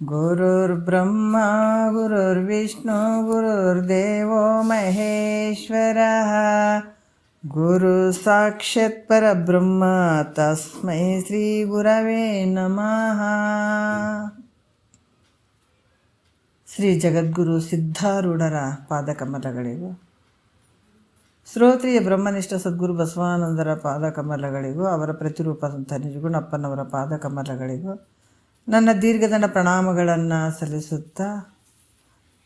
ಗುರುರ್ಬ್ರಹ್ಮ ಗುರುರ್ವಿಷ್ಣು ಗುರುರ್ದೇವೋ ಮಹೇಶ್ವರಃ ಗುರು ಸಾಕ್ಷಾತ್ ಪರಬ್ರಹ್ಮ ತಸ್ಮೈ ಶ್ರೀ ಗುರವೇ ನಮಃ. ಶ್ರೀ ಜಗದ್ಗುರು ಸಿದ್ಧಾರೂಢರ ಪಾದಕಮಲಗಳಿಗೂ, ಶ್ರೋತ್ರಿಯ ಬ್ರಹ್ಮನಿಷ್ಠ ಸದ್ಗುರು ಬಸವಾನಂದರ ಪಾದಕಮಲಗಳಿಗೂ, ಅವರ ಪ್ರತಿರೂಪದಂಥ ನಿಜಗುಣಪ್ಪನವರ ಪಾದಕಮಲಗಳಿಗೂ ನನ್ನ ದೀರ್ಘದಂಡ ಪ್ರಣಾಮಗಳನ್ನು ಸಲ್ಲಿಸುತ್ತಾ,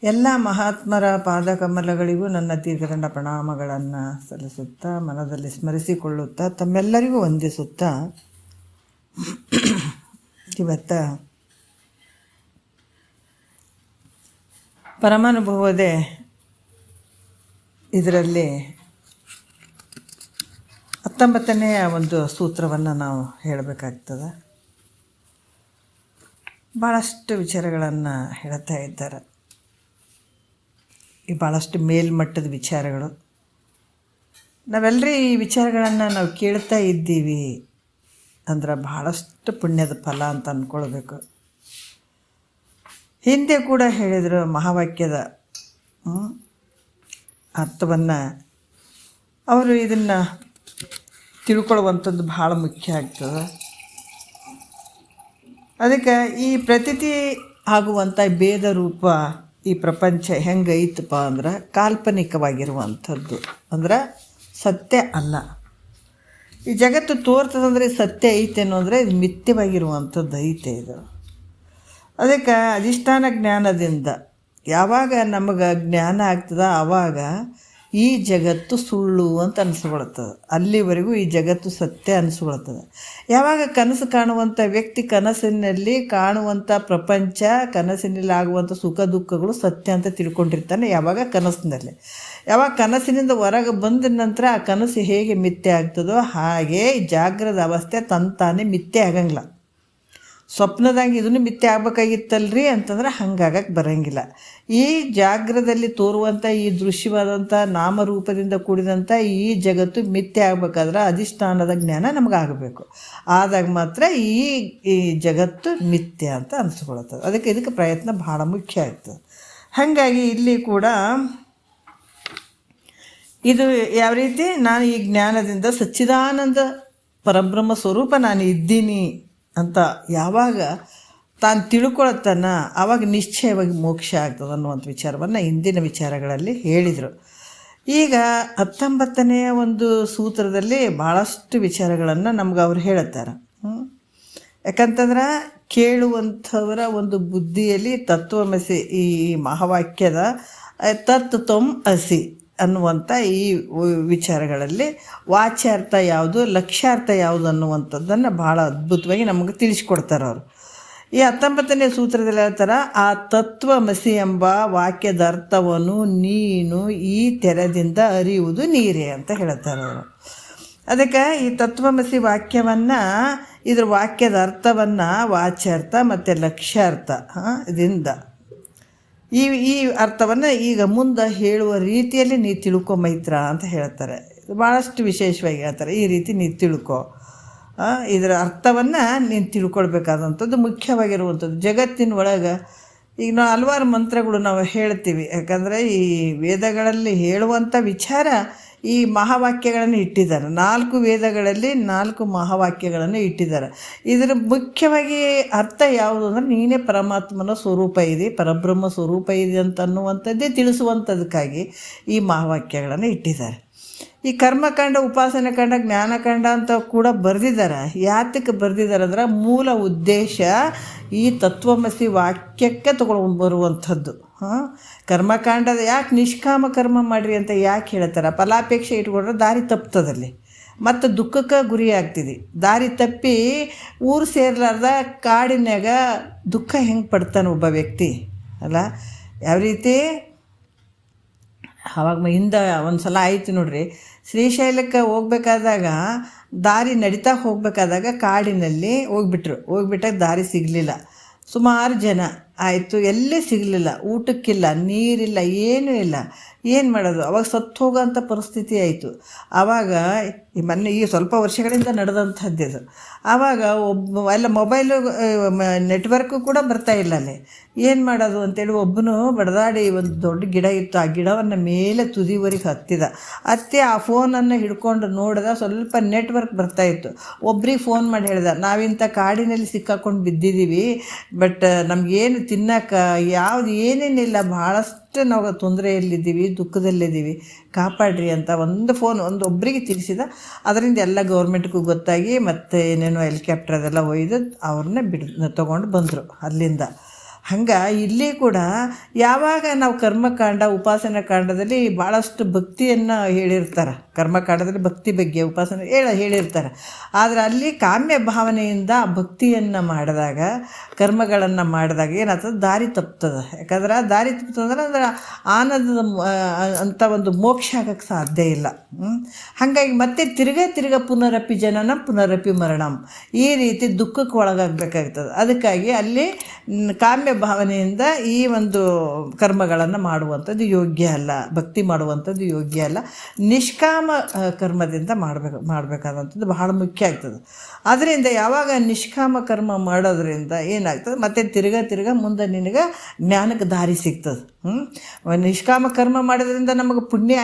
ಎಲ್ಲ ಮಹಾತ್ಮರ ಪಾದಕಮಲಗಳಿಗೂ ನನ್ನ ದೀರ್ಘದಂಡ ಪ್ರಣಾಮಗಳನ್ನು ಸಲ್ಲಿಸುತ್ತಾ, ಮನದಲ್ಲಿ ಸ್ಮರಿಸಿಕೊಳ್ಳುತ್ತಾ, ತಮ್ಮೆಲ್ಲರಿಗೂ ವಂದಿಸುತ್ತಾ, ಇವತ್ತು ಪರಮಾನುಭವದೇ ಇದರಲ್ಲಿ 19ನೇ ಒಂದು ಸೂತ್ರವನ್ನು ನಾವು ಹೇಳಬೇಕಾಗ್ತದೆ. ಭಾಳಷ್ಟು ವಿಚಾರಗಳನ್ನು ಹೇಳ್ತಾ ಇದ್ದಾರೆ. ಈ ಭಾಳಷ್ಟು ಮೇಲ್ಮಟ್ಟದ ವಿಚಾರಗಳು. ನಾವೆಲ್ಲರೂ ಈ ವಿಚಾರಗಳನ್ನು ನಾವು ಕೇಳ್ತಾ ಇದ್ದೀವಿ ಅಂದ್ರೆ ಭಾಳಷ್ಟು ಪುಣ್ಯದ ಫಲ ಅಂತ ಅಂದ್ಕೊಳ್ಬೇಕು. ಹಿಂದೆ ಕೂಡ ಹೇಳಿದರು ಮಹಾವಾಕ್ಯದ ಅರ್ಥವನ್ನು. ಅವರು ಇದನ್ನು ತಿಳ್ಕೊಳ್ಳುವಂಥದ್ದು ಭಾಳ ಮುಖ್ಯ ಆಗ್ತದೆ. ಅದಕ್ಕೆ ಈ ಪ್ರತೀತಿ ಆಗುವಂಥ ಭೇದ ರೂಪ ಈ ಪ್ರಪಂಚ ಹೆಂಗೈತಪ್ಪ ಅಂದ್ರೆ ಕಾಲ್ಪನಿಕವಾಗಿರುವಂಥದ್ದು, ಅಂದ್ರೆ ಸತ್ಯ ಅಲ್ಲ. ಈ ಜಗತ್ತು ತೋರ್ತದಂದರೆ ಸತ್ಯ ಐತೆ ಅನ್ನೋದ್ರೆ ಇದು ಮಿಥ್ಯವಾಗಿರುವಂಥದ್ದು ಐತೆ ಇದು. ಅದಕ್ಕೆ ಅಧಿಷ್ಠಾನ ಜ್ಞಾನದಿಂದ ಯಾವಾಗ ನಮಗೆ ಜ್ಞಾನ ಆಗ್ತದೆ ಆವಾಗ ಈ ಜಗತ್ತು ಸುಳ್ಳು ಅಂತ ಅನಿಸ್ಕೊಳ್ತದೆ. ಅಲ್ಲಿವರೆಗೂ ಈ ಜಗತ್ತು ಸತ್ಯ ಅನಿಸ್ಕೊಳ್ತದೆ. ಯಾವಾಗ ಕನಸು ಕಾಣುವಂಥ ವ್ಯಕ್ತಿ ಕನಸಿನಲ್ಲಿ ಕಾಣುವಂಥ ಪ್ರಪಂಚ, ಕನಸಿನಲ್ಲಿ ಆಗುವಂಥ ಸುಖ ದುಃಖಗಳು ಸತ್ಯ ಅಂತ ತಿಳ್ಕೊಂಡಿರ್ತಾನೆ. ಯಾವಾಗ ಕನಸಿನಲ್ಲಿ, ಯಾವಾಗ ಕನಸಿನಿಂದ ಹೊರಗೆ ಬಂದ ನಂತರ ಆ ಕನಸು ಹೇಗೆ ಮಿಥ್ಯೆ ಆಗ್ತದೋ ಹಾಗೆ ಜಾಗ್ರದ ಅವಸ್ಥೆ ತಂತಾನೆ ಮಿಥ್ಯೆ ಆಗಂಗಿಲ್ಲ. ಸ್ವಪ್ನದಾಗಿ ಇದನ್ನು ಮಿಥ್ಯೆ ಆಗ್ಬೇಕಾಗಿತ್ತಲ್ರಿ ಅಂತಂದ್ರೆ ಹಂಗಾಗಕ್ಕೆ ಬರೋಂಗಿಲ್ಲ. ಈ ಜಾಗ್ರದಲ್ಲಿ ತೋರುವಂಥ ಈ ದೃಶ್ಯವಾದಂಥ ನಾಮರೂಪದಿಂದ ಕೂಡಿದಂಥ ಈ ಜಗತ್ತು ಮಿಥ್ಯೆ ಆಗಬೇಕಾದ್ರೆ ಅಧಿಷ್ಠಾನದ ಜ್ಞಾನ ನಮಗಾಗಬೇಕು. ಆದಾಗ ಮಾತ್ರ ಈ ಜಗತ್ತು ಮಿಥ್ಯೆ ಅಂತ ಅನಿಸ್ಕೊಳ್ತದೆ. ಇದಕ್ಕೆ ಪ್ರಯತ್ನ ಭಾಳ ಮುಖ್ಯ ಆಗ್ತದೆ. ಹಾಗಾಗಿ ಇಲ್ಲಿ ಕೂಡ ಇದು ಯಾವ ರೀತಿ ನಾನು ಈ ಜ್ಞಾನದಿಂದ ಸಚ್ಚಿದಾನಂದ ಪರಬ್ರಹ್ಮ ಸ್ವರೂಪ ನಾನು ಇದ್ದೀನಿ ಅಂತ ಯಾವಾಗ ತಾನು ತಿಳ್ಕೊಳತ್ತಾನ ಆವಾಗ ನಿಶ್ಚಯವಾಗಿ ಮೋಕ್ಷ ಆಗ್ತದೆ ಅನ್ನುವಂಥ ವಿಚಾರವನ್ನು ಹಿಂದಿನ ವಿಚಾರಗಳಲ್ಲಿ ಹೇಳಿದರು. ಈಗ 19ನೇ ಒಂದು ಸೂತ್ರದಲ್ಲಿ ಭಾಳಷ್ಟು ವಿಚಾರಗಳನ್ನು ನಮ್ಗೆ ಅವ್ರು ಹೇಳುತ್ತಾರೆ. ಯಾಕಂತಂದ್ರೆ ಕೇಳುವಂಥವರ ಒಂದು ಬುದ್ಧಿಯಲ್ಲಿ ತತ್ವಮಸಿ ಈ ಮಹಾವಾಕ್ಯದ ತತ್ವಂ ಅಸಿ ಅನ್ನುವಂಥ ಈ ವಿಚಾರಗಳಲ್ಲಿ ವಾಚ್ಯಾರ್ಥ ಯಾವುದು, ಲಕ್ಷ್ಯಾರ್ಥ ಯಾವುದು ಅನ್ನುವಂಥದ್ದನ್ನು ಭಾಳ ಅದ್ಭುತವಾಗಿ ನಮಗೆ ತಿಳಿಸ್ಕೊಡ್ತಾರೆ ಅವರು. ಈ 19ನೇ ಸೂತ್ರದಲ್ಲಿ ಹೇಳ್ತಾರೆ, ಆ ತತ್ವಮಸಿ ಎಂಬ ವಾಕ್ಯದ ಅರ್ಥವನ್ನು ನೀನು ಈ ತೆರೆದಿಂದ ಅರಿಯುವುದು ನೀರೇ ಅಂತ ಹೇಳ್ತಾರೆ ಅವರು. ಅದಕ್ಕೆ ಈ ತತ್ವಮಸಿ ವಾಕ್ಯವನ್ನು, ಇದ್ರ ವಾಕ್ಯದ ಅರ್ಥವನ್ನು ವಾಚ್ಯಾರ್ಥ ಮತ್ತು ಲಕ್ಷ್ಯಾರ್ಥ ಇದರಿಂದ ಈ ಅರ್ಥವನ್ನು ಈಗ ಮುಂದೆ ಹೇಳುವ ರೀತಿಯಲ್ಲಿ ನೀ ತಿಳ್ಕೊ ಮೈತ್ರ ಅಂತ ಹೇಳ್ತಾರೆ. ಭಾಳಷ್ಟು ವಿಶೇಷವಾಗಿ ಹೇಳ್ತಾರೆ, ಈ ರೀತಿ ನೀ ತಿಳ್ಕೊ, ಇದರ ಅರ್ಥವನ್ನು ನೀನು ತಿಳ್ಕೊಳ್ಬೇಕಾದಂಥದ್ದು ಮುಖ್ಯವಾಗಿರುವಂಥದ್ದು. ಜಗತ್ತಿನ ಒಳಗೆ ಈಗ ನಾವು ಹಲವಾರು ಮಂತ್ರಗಳು ನಾವು ಹೇಳ್ತೀವಿ. ಯಾಕಂದರೆ ಈ ವೇದಗಳಲ್ಲಿ ಹೇಳುವಂಥ ವಿಚಾರ ಈ ಮಹಾವಾಕ್ಯಗಳನ್ನು ಇಟ್ಟಿದ್ದಾರೆ. 4 ವೇದಗಳಲ್ಲಿ 4 ಮಹಾವಾಕ್ಯಗಳನ್ನು ಇಟ್ಟಿದ್ದಾರೆ. ಇದರ ಮುಖ್ಯವಾಗಿ ಅರ್ಥ ಯಾವುದು ಅಂದರೆ ನೀನೇ ಪರಮಾತ್ಮನ ಸ್ವರೂಪ ಇದೆ, ಪರಬ್ರಹ್ಮ ಸ್ವರೂಪ ಇದೆ ಅಂತ ಅನ್ನುವಂಥದ್ದೇ ತಿಳಿಸುವಂಥದಕ್ಕಾಗಿ ಈ ಮಹಾವಾಕ್ಯಗಳನ್ನು ಇಟ್ಟಿದ್ದಾರೆ. ಈ ಕರ್ಮಕಾಂಡ, ಉಪಾಸನಕಾಂಡ, ಜ್ಞಾನಕಾಂಡ ಅಂತ ಕೂಡ ಬರೆದಿದ್ದಾರೆ. ಯಾತಕ್ಕೆ ಬರೆದಿದ್ದಾರೆ ಅಂದ್ರೆ ಮೂಲ ಉದ್ದೇಶ ಈ ತತ್ವಮಸಿ ವಾಕ್ಯಕ್ಕೆ ತಗೊಂಡು ಬರುವಂಥದ್ದು. ಕರ್ಮಕಾಂಡದ ಯಾಕೆ ನಿಷ್ಕಾಮ ಕರ್ಮ ಮಾಡಿರಿ ಅಂತ ಯಾಕೆ ಹೇಳ್ತಾರೆ? ಫಲಾಪೇಕ್ಷೆ ಇಟ್ಕೊಂಡ್ರೆ ದಾರಿ ತಪ್ತದಲ್ಲಿ ಮತ್ತು ದುಃಖಕ್ಕೆ ಗುರಿ ಆಗ್ತಿದೆ. ದಾರಿ ತಪ್ಪಿ ಊರು ಸೇರ್ಲಾರ್ದ ಕಾಡಿನಾಗ ದುಃಖ ಹೆಂಗೆ ಪಡ್ತಾನೆ ಒಬ್ಬ ವ್ಯಕ್ತಿ ಅಲ್ಲ? ಯಾವ ರೀತಿ ಆವಾಗ ಹಿಂದೆ ಒಂದು ಸಲ ಆಯಿತು ನೋಡ್ರಿ, ಶ್ರೀಶೈಲಕ್ಕೆ ಹೋಗ್ಬೇಕಾದಾಗ ದಾರಿ ನಡೀತಾ ಹೋಗಬೇಕಾದಾಗ ಕಾಡಿನಲ್ಲಿ ಹೋಗ್ಬಿಟ್ಟಾಗ ದಾರಿ ಸಿಗಲಿಲ್ಲ. ಸುಮಾರು ಜನ ಆಯಿತು, ಎಲ್ಲಿ ಸಿಗಲಿಲ್ಲ, ಊಟಕ್ಕಿಲ್ಲ, ನೀರಿಲ್ಲ, ಏನೂ ಇಲ್ಲ. ಏನು ಮಾಡೋದು? ಅವಾಗ ಸತ್ತು ಹೋಗೋಂಥ ಪರಿಸ್ಥಿತಿ ಆಯಿತು. ಆವಾಗ ಮೊನ್ನೆ ಈ ಸ್ವಲ್ಪ ವರ್ಷಗಳಿಂದ ನಡೆದಂಥದ್ದು. ಆವಾಗ ಎಲ್ಲ ಮೊಬೈಲು ನೆಟ್ವರ್ಕು ಕೂಡ ಬರ್ತಾಯಿಲ್ಲ ಅಲ್ಲಿ. ಏನು ಮಾಡೋದು ಅಂತೇಳಿ ಒಬ್ಬನು ಬಡದಾಡಿ ಒಂದು ದೊಡ್ಡ ಗಿಡ ಇತ್ತು, ಆ ಗಿಡವನ್ನು ಮೇಲೆ ತುದಿವರೆಗೆ ಹತ್ತಿ ಆ ಫೋನನ್ನು ಹಿಡ್ಕೊಂಡು ನೋಡಿದ, ಸ್ವಲ್ಪ ನೆಟ್ವರ್ಕ್ ಬರ್ತಾಯಿತ್ತು. ಒಬ್ರಿಗೆ ಫೋನ್ ಮಾಡಿ ಹೇಳ್ದ, ನಾವಿಂಥ ಕಾಡಿನಲ್ಲಿ ಸಿಕ್ಕಾಕೊಂಡು ಬಿದ್ದಿದ್ದೀವಿ, ಬಟ್ ನಮಗೇನು ತಿನ್ನೋಕೆ ಯಾವುದು ಏನೇನಿಲ್ಲ, ಭಾಳಷ್ಟು ನಾವು ತೊಂದರೆಯಲ್ಲಿದ್ದೀವಿ, ದುಃಖದಲ್ಲಿದ್ದೀವಿ, ಕಾಪಾಡ್ರಿ ಅಂತ ಒಂದು ಒಬ್ಬರಿಗೆ ತಿಳಿಸಿದ. ಅದರಿಂದ ಎಲ್ಲ ಗೌರ್ಮೆಂಟ್ಗೂ ಗೊತ್ತಾಗಿ ಮತ್ತು ಏನೇನೋ ಹೆಲಿಕಾಪ್ಟರ್ ಅದೆಲ್ಲ ಒಯ್ದು ಅವ್ರನ್ನ ತೊಗೊಂಡು ಬಂದರು ಅಲ್ಲಿಂದ. ಹಂಗೆ ಇಲ್ಲಿ ಕೂಡ ಯಾವಾಗ ನಾವು ಕರ್ಮಕಾಂಡ ಉಪಾಸನಾ ಕಾಂಡದಲ್ಲಿ ಭಾಳಷ್ಟು ಭಕ್ತಿಯನ್ನು ಹೇಳಿರ್ತಾರೆ. ಕರ್ಮಕಾಂಡದಲ್ಲಿ ಭಕ್ತಿ ಬಗ್ಗೆ ಉಪಾಸನೆ ಹೇಳಿರ್ತಾರೆ. ಆದರೆ ಅಲ್ಲಿ ಕಾಮ್ಯ ಭಾವನೆಯಿಂದ ಭಕ್ತಿಯನ್ನು ಮಾಡಿದಾಗ, ಕರ್ಮಗಳನ್ನು ಮಾಡಿದಾಗ ಏನಾಗ್ತದೆ? ದಾರಿ ತಪ್ತದೆ. ಯಾಕಂದ್ರೆ ದಾರಿ ತಪ್ತಂದ್ರೆ ಅಂದ್ರೆ ಆನಂದದ ಅಂತ ಒಂದು ಮೋಕ್ಷ ಆಗೋಕ್ಕೆ ಸಾಧ್ಯ ಇಲ್ಲ. ಹಾಗಾಗಿ ಮತ್ತೆ ತಿರ್ಗ ಪುನರಪಿ ಜನನ ಪುನರಪಿ ಮರಣಂ, ಈ ರೀತಿ ದುಃಖಕ್ಕೆ ಒಳಗಾಗಬೇಕಾಗ್ತದೆ. ಅದಕ್ಕಾಗಿ ಅಲ್ಲಿ ಕಾಮ್ಯ ಭಾವನೆಯಿಂದ ಈ ಒಂದು ಕರ್ಮಗಳನ್ನು ಮಾಡುವಂಥದ್ದು ಯೋಗ್ಯ ಅಲ್ಲ, ಭಕ್ತಿ ಮಾಡುವಂಥದ್ದು ಯೋಗ್ಯ ಅಲ್ಲ. ನಿಷ್ಕಾಮ ಕರ್ಮದಿಂದ ಮಾಡಬೇಕಾದಂಥದ್ದು ಬಹಳ ಮುಖ್ಯ ಆಗ್ತದೆ. ಅದರಿಂದ ಯಾವಾಗ ನಿಷ್ಕಾಮ ಕರ್ಮ ಮಾಡೋದ್ರಿಂದ ಏನಾಗ್ತದೆ? ಮತ್ತು ತಿರ್ಗ ಮುಂದೆ ನಿನಗೆ ಜ್ಞಾನಕ್ಕೆ ದಾರಿ ಸಿಗ್ತದೆ. ನಿಷ್ಕಾಮ ಕರ್ಮ ಮಾಡೋದ್ರಿಂದ ನಮಗೆ ಪುಣ್ಯ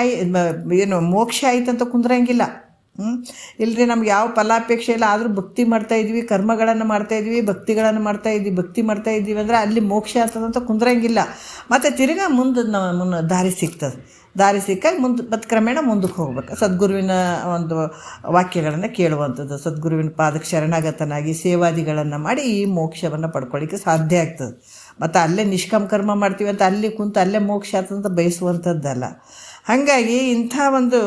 ಏನು ಮೋಕ್ಷ ಆಯ್ತಂತ ಕುಂದ್ರಂಗಿಲ್ಲ. ಇಲ್ಲರಿ ನಮ್ಗೆ ಯಾವ ಫಲಾಪೇಕ್ಷೆ ಇಲ್ಲ, ಆದರೂ ಭಕ್ತಿ ಮಾಡ್ತಾಯಿದ್ವಿ, ಕರ್ಮಗಳನ್ನು ಮಾಡ್ತಾಯಿದ್ವಿ, ಭಕ್ತಿ ಮಾಡ್ತಾಯಿದ್ದೀವಿ ಅಂದರೆ ಅಲ್ಲಿ ಮೋಕ್ಷ ಆಗ್ತದಂತ ಕುಂದ್ರಂಗಿಲ್ಲ. ಮತ್ತು ತಿರ್ಗಾ ಮುಂದೆ ದಾರಿ ಸಿಗ್ತದೆ. ದಾರಿ ಸಿಕ್ಕಾಗ ಮತ್ತೆ ಕ್ರಮೇಣ ಮುಂದಕ್ಕೆ ಹೋಗ್ಬೇಕು. ಸದ್ಗುರುವಿನ ಒಂದು ವಾಕ್ಯಗಳನ್ನು ಕೇಳುವಂಥದ್ದು, ಸದ್ಗುರುವಿನ ಪಾದಕ್ಕೆ ಶರಣಾಗತನಾಗಿ ಸೇವಾದಿಗಳನ್ನು ಮಾಡಿ ಈ ಮೋಕ್ಷವನ್ನು ಪಡ್ಕೊಳ್ಳಿಕ್ಕೆ ಸಾಧ್ಯ ಆಗ್ತದೆ. ಮತ್ತು ಅಲ್ಲೇ ನಿಷ್ಕಾಮ ಕರ್ಮ ಮಾಡ್ತೀವಿ ಅಂತ ಅಲ್ಲಿ ಕುಂತು ಅಲ್ಲೇ ಮೋಕ್ಷ ಆಗ್ತದಂತ ಬಯಸುವಂಥದ್ದಲ್ಲ. ಹಾಗಾಗಿ ಇಂಥ ಒಂದು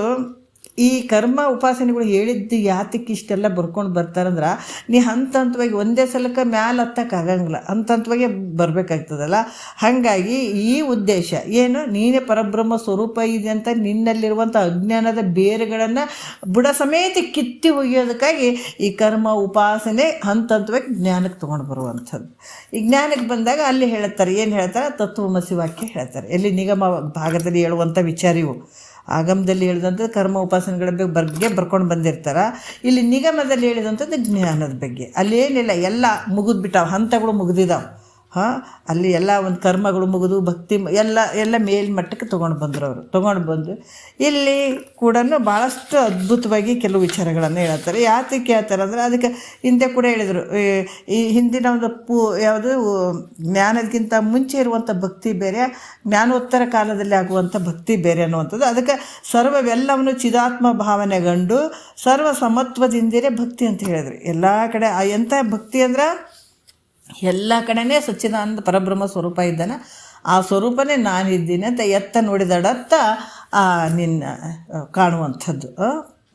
ಈ ಕರ್ಮ ಉಪಾಸನೆಗಳು ಹೇಳಿದ್ದು ಯಾತಕ್ಕೆ ಇಷ್ಟೆಲ್ಲ ಬರ್ಕೊಂಡು ಬರ್ತಾರಂದ್ರೆ, ನೀ ಹಂತವಾಗಿ ಒಂದೇ ಸಲಕ್ಕೆ ಮ್ಯಾಲೆ ಹತ್ತಕ್ಕಾಗಂಗಿಲ್ಲ, ಹಂತವಾಗಿ ಬರಬೇಕಾಗ್ತದಲ್ಲ. ಹಾಗಾಗಿ ಈ ಉದ್ದೇಶ ಏನು? ನೀನೇ ಪರಬ್ರಹ್ಮ ಸ್ವರೂಪ ಇದೆ ಅಂತ ನಿನ್ನಲ್ಲಿರುವಂಥ ಅಜ್ಞಾನದ ಬೇರುಗಳನ್ನು ಬುಡ ಸಮೇತ ಕಿತ್ತಿ ಒಗೆಯೋದಕ್ಕಾಗಿ ಈ ಕರ್ಮ ಉಪಾಸನೆ ಹಂತವಾಗಿ ಜ್ಞಾನಕ್ಕೆ ತೊಗೊಂಡು ಬರುವಂಥದ್ದು. ಈ ಜ್ಞಾನಕ್ಕೆ ಬಂದಾಗ ಅಲ್ಲಿ ಹೇಳ್ತಾರೆ, ಏನು ಹೇಳ್ತಾರೆ? ತತ್ವಮಸಿ ವಾಕ್ಯ ಹೇಳ್ತಾರೆ. ಎಲ್ಲಿ ನಿಗಮ ಭಾಗದಲ್ಲಿ ಹೇಳುವಂಥ ವಿಚಾರ ಇವು. ಆಗಮದಲ್ಲಿ ಹೇಳಿದಂಥದ್ದು ಕರ್ಮ ಉಪಾಸನೆಗಳ ಬಗ್ಗೆ ಬರ್ಕೊಂಡು ಬಂದಿರ್ತಾರೆ. ಇಲ್ಲಿ ನಿಗಮದಲ್ಲಿ ಹೇಳಿದಂಥದ್ದು ಜ್ಞಾನದ ಬಗ್ಗೆ. ಅಲ್ಲೇನಿಲ್ಲ, ಎಲ್ಲ ಮುಗಿದ್ಬಿಟ್ಟಾವೆ, ಹಂತಗಳು ಮುಗಿದಿದ್ದಾವೆ. ಅಲ್ಲಿ ಎಲ್ಲ ಒಂದು ಕರ್ಮಗಳು ಮುಗಿದು ಭಕ್ತಿ ಎಲ್ಲ ಮೇಲ್ಮಟ್ಟಕ್ಕೆ ತೊಗೊಂಡು ಬಂದು ಇಲ್ಲಿ ಕೂಡ ಭಾಳಷ್ಟು ಅದ್ಭುತವಾಗಿ ಕೆಲವು ವಿಚಾರಗಳನ್ನು ಹೇಳ್ತಾರೆ. ಯಾತಕ್ಕೆ ಹೇಳ್ತಾರೆ ಅಂದರೆ, ಅದಕ್ಕೆ ಹಿಂದೆ ಕೂಡ ಹೇಳಿದರು, ಈ ಹಿಂದಿನ ಒಂದು ಯಾವುದು ಜ್ಞಾನಕ್ಕಿಂತ ಮುಂಚೆ ಇರುವಂಥ ಭಕ್ತಿ ಬೇರೆ, ಜ್ಞಾನೋತ್ತರ ಕಾಲದಲ್ಲಿ ಆಗುವಂಥ ಭಕ್ತಿ ಬೇರೆ ಅನ್ನುವಂಥದ್ದು. ಅದಕ್ಕೆ ಸರ್ವವೆಲ್ಲವನ್ನು ಚಿದಾತ್ಮ ಭಾವನೆಗಂಡು ಸರ್ವ ಸಮತ್ವದಿಂದಿರೇ ಭಕ್ತಿ ಅಂತ ಹೇಳಿದ್ರು. ಎಲ್ಲ ಕಡೆ ಎಂಥ ಭಕ್ತಿ ಅಂದ್ರೆ ಎಲ್ಲ ಕಡೆನೇ ಸಚ್ಚಿದಾನಂದ ಪರಬ್ರಹ್ಮ ಸ್ವರೂಪ ಇದ್ದಾನೆ, ಆ ಸ್ವರೂಪನೇ ನಾನಿದ್ದೀನಿ ಅಂತ ಎತ್ತ ನೋಡಿದಡತ್ತ ನಿನ್ನ ಕಾಣುವಂಥದ್ದು,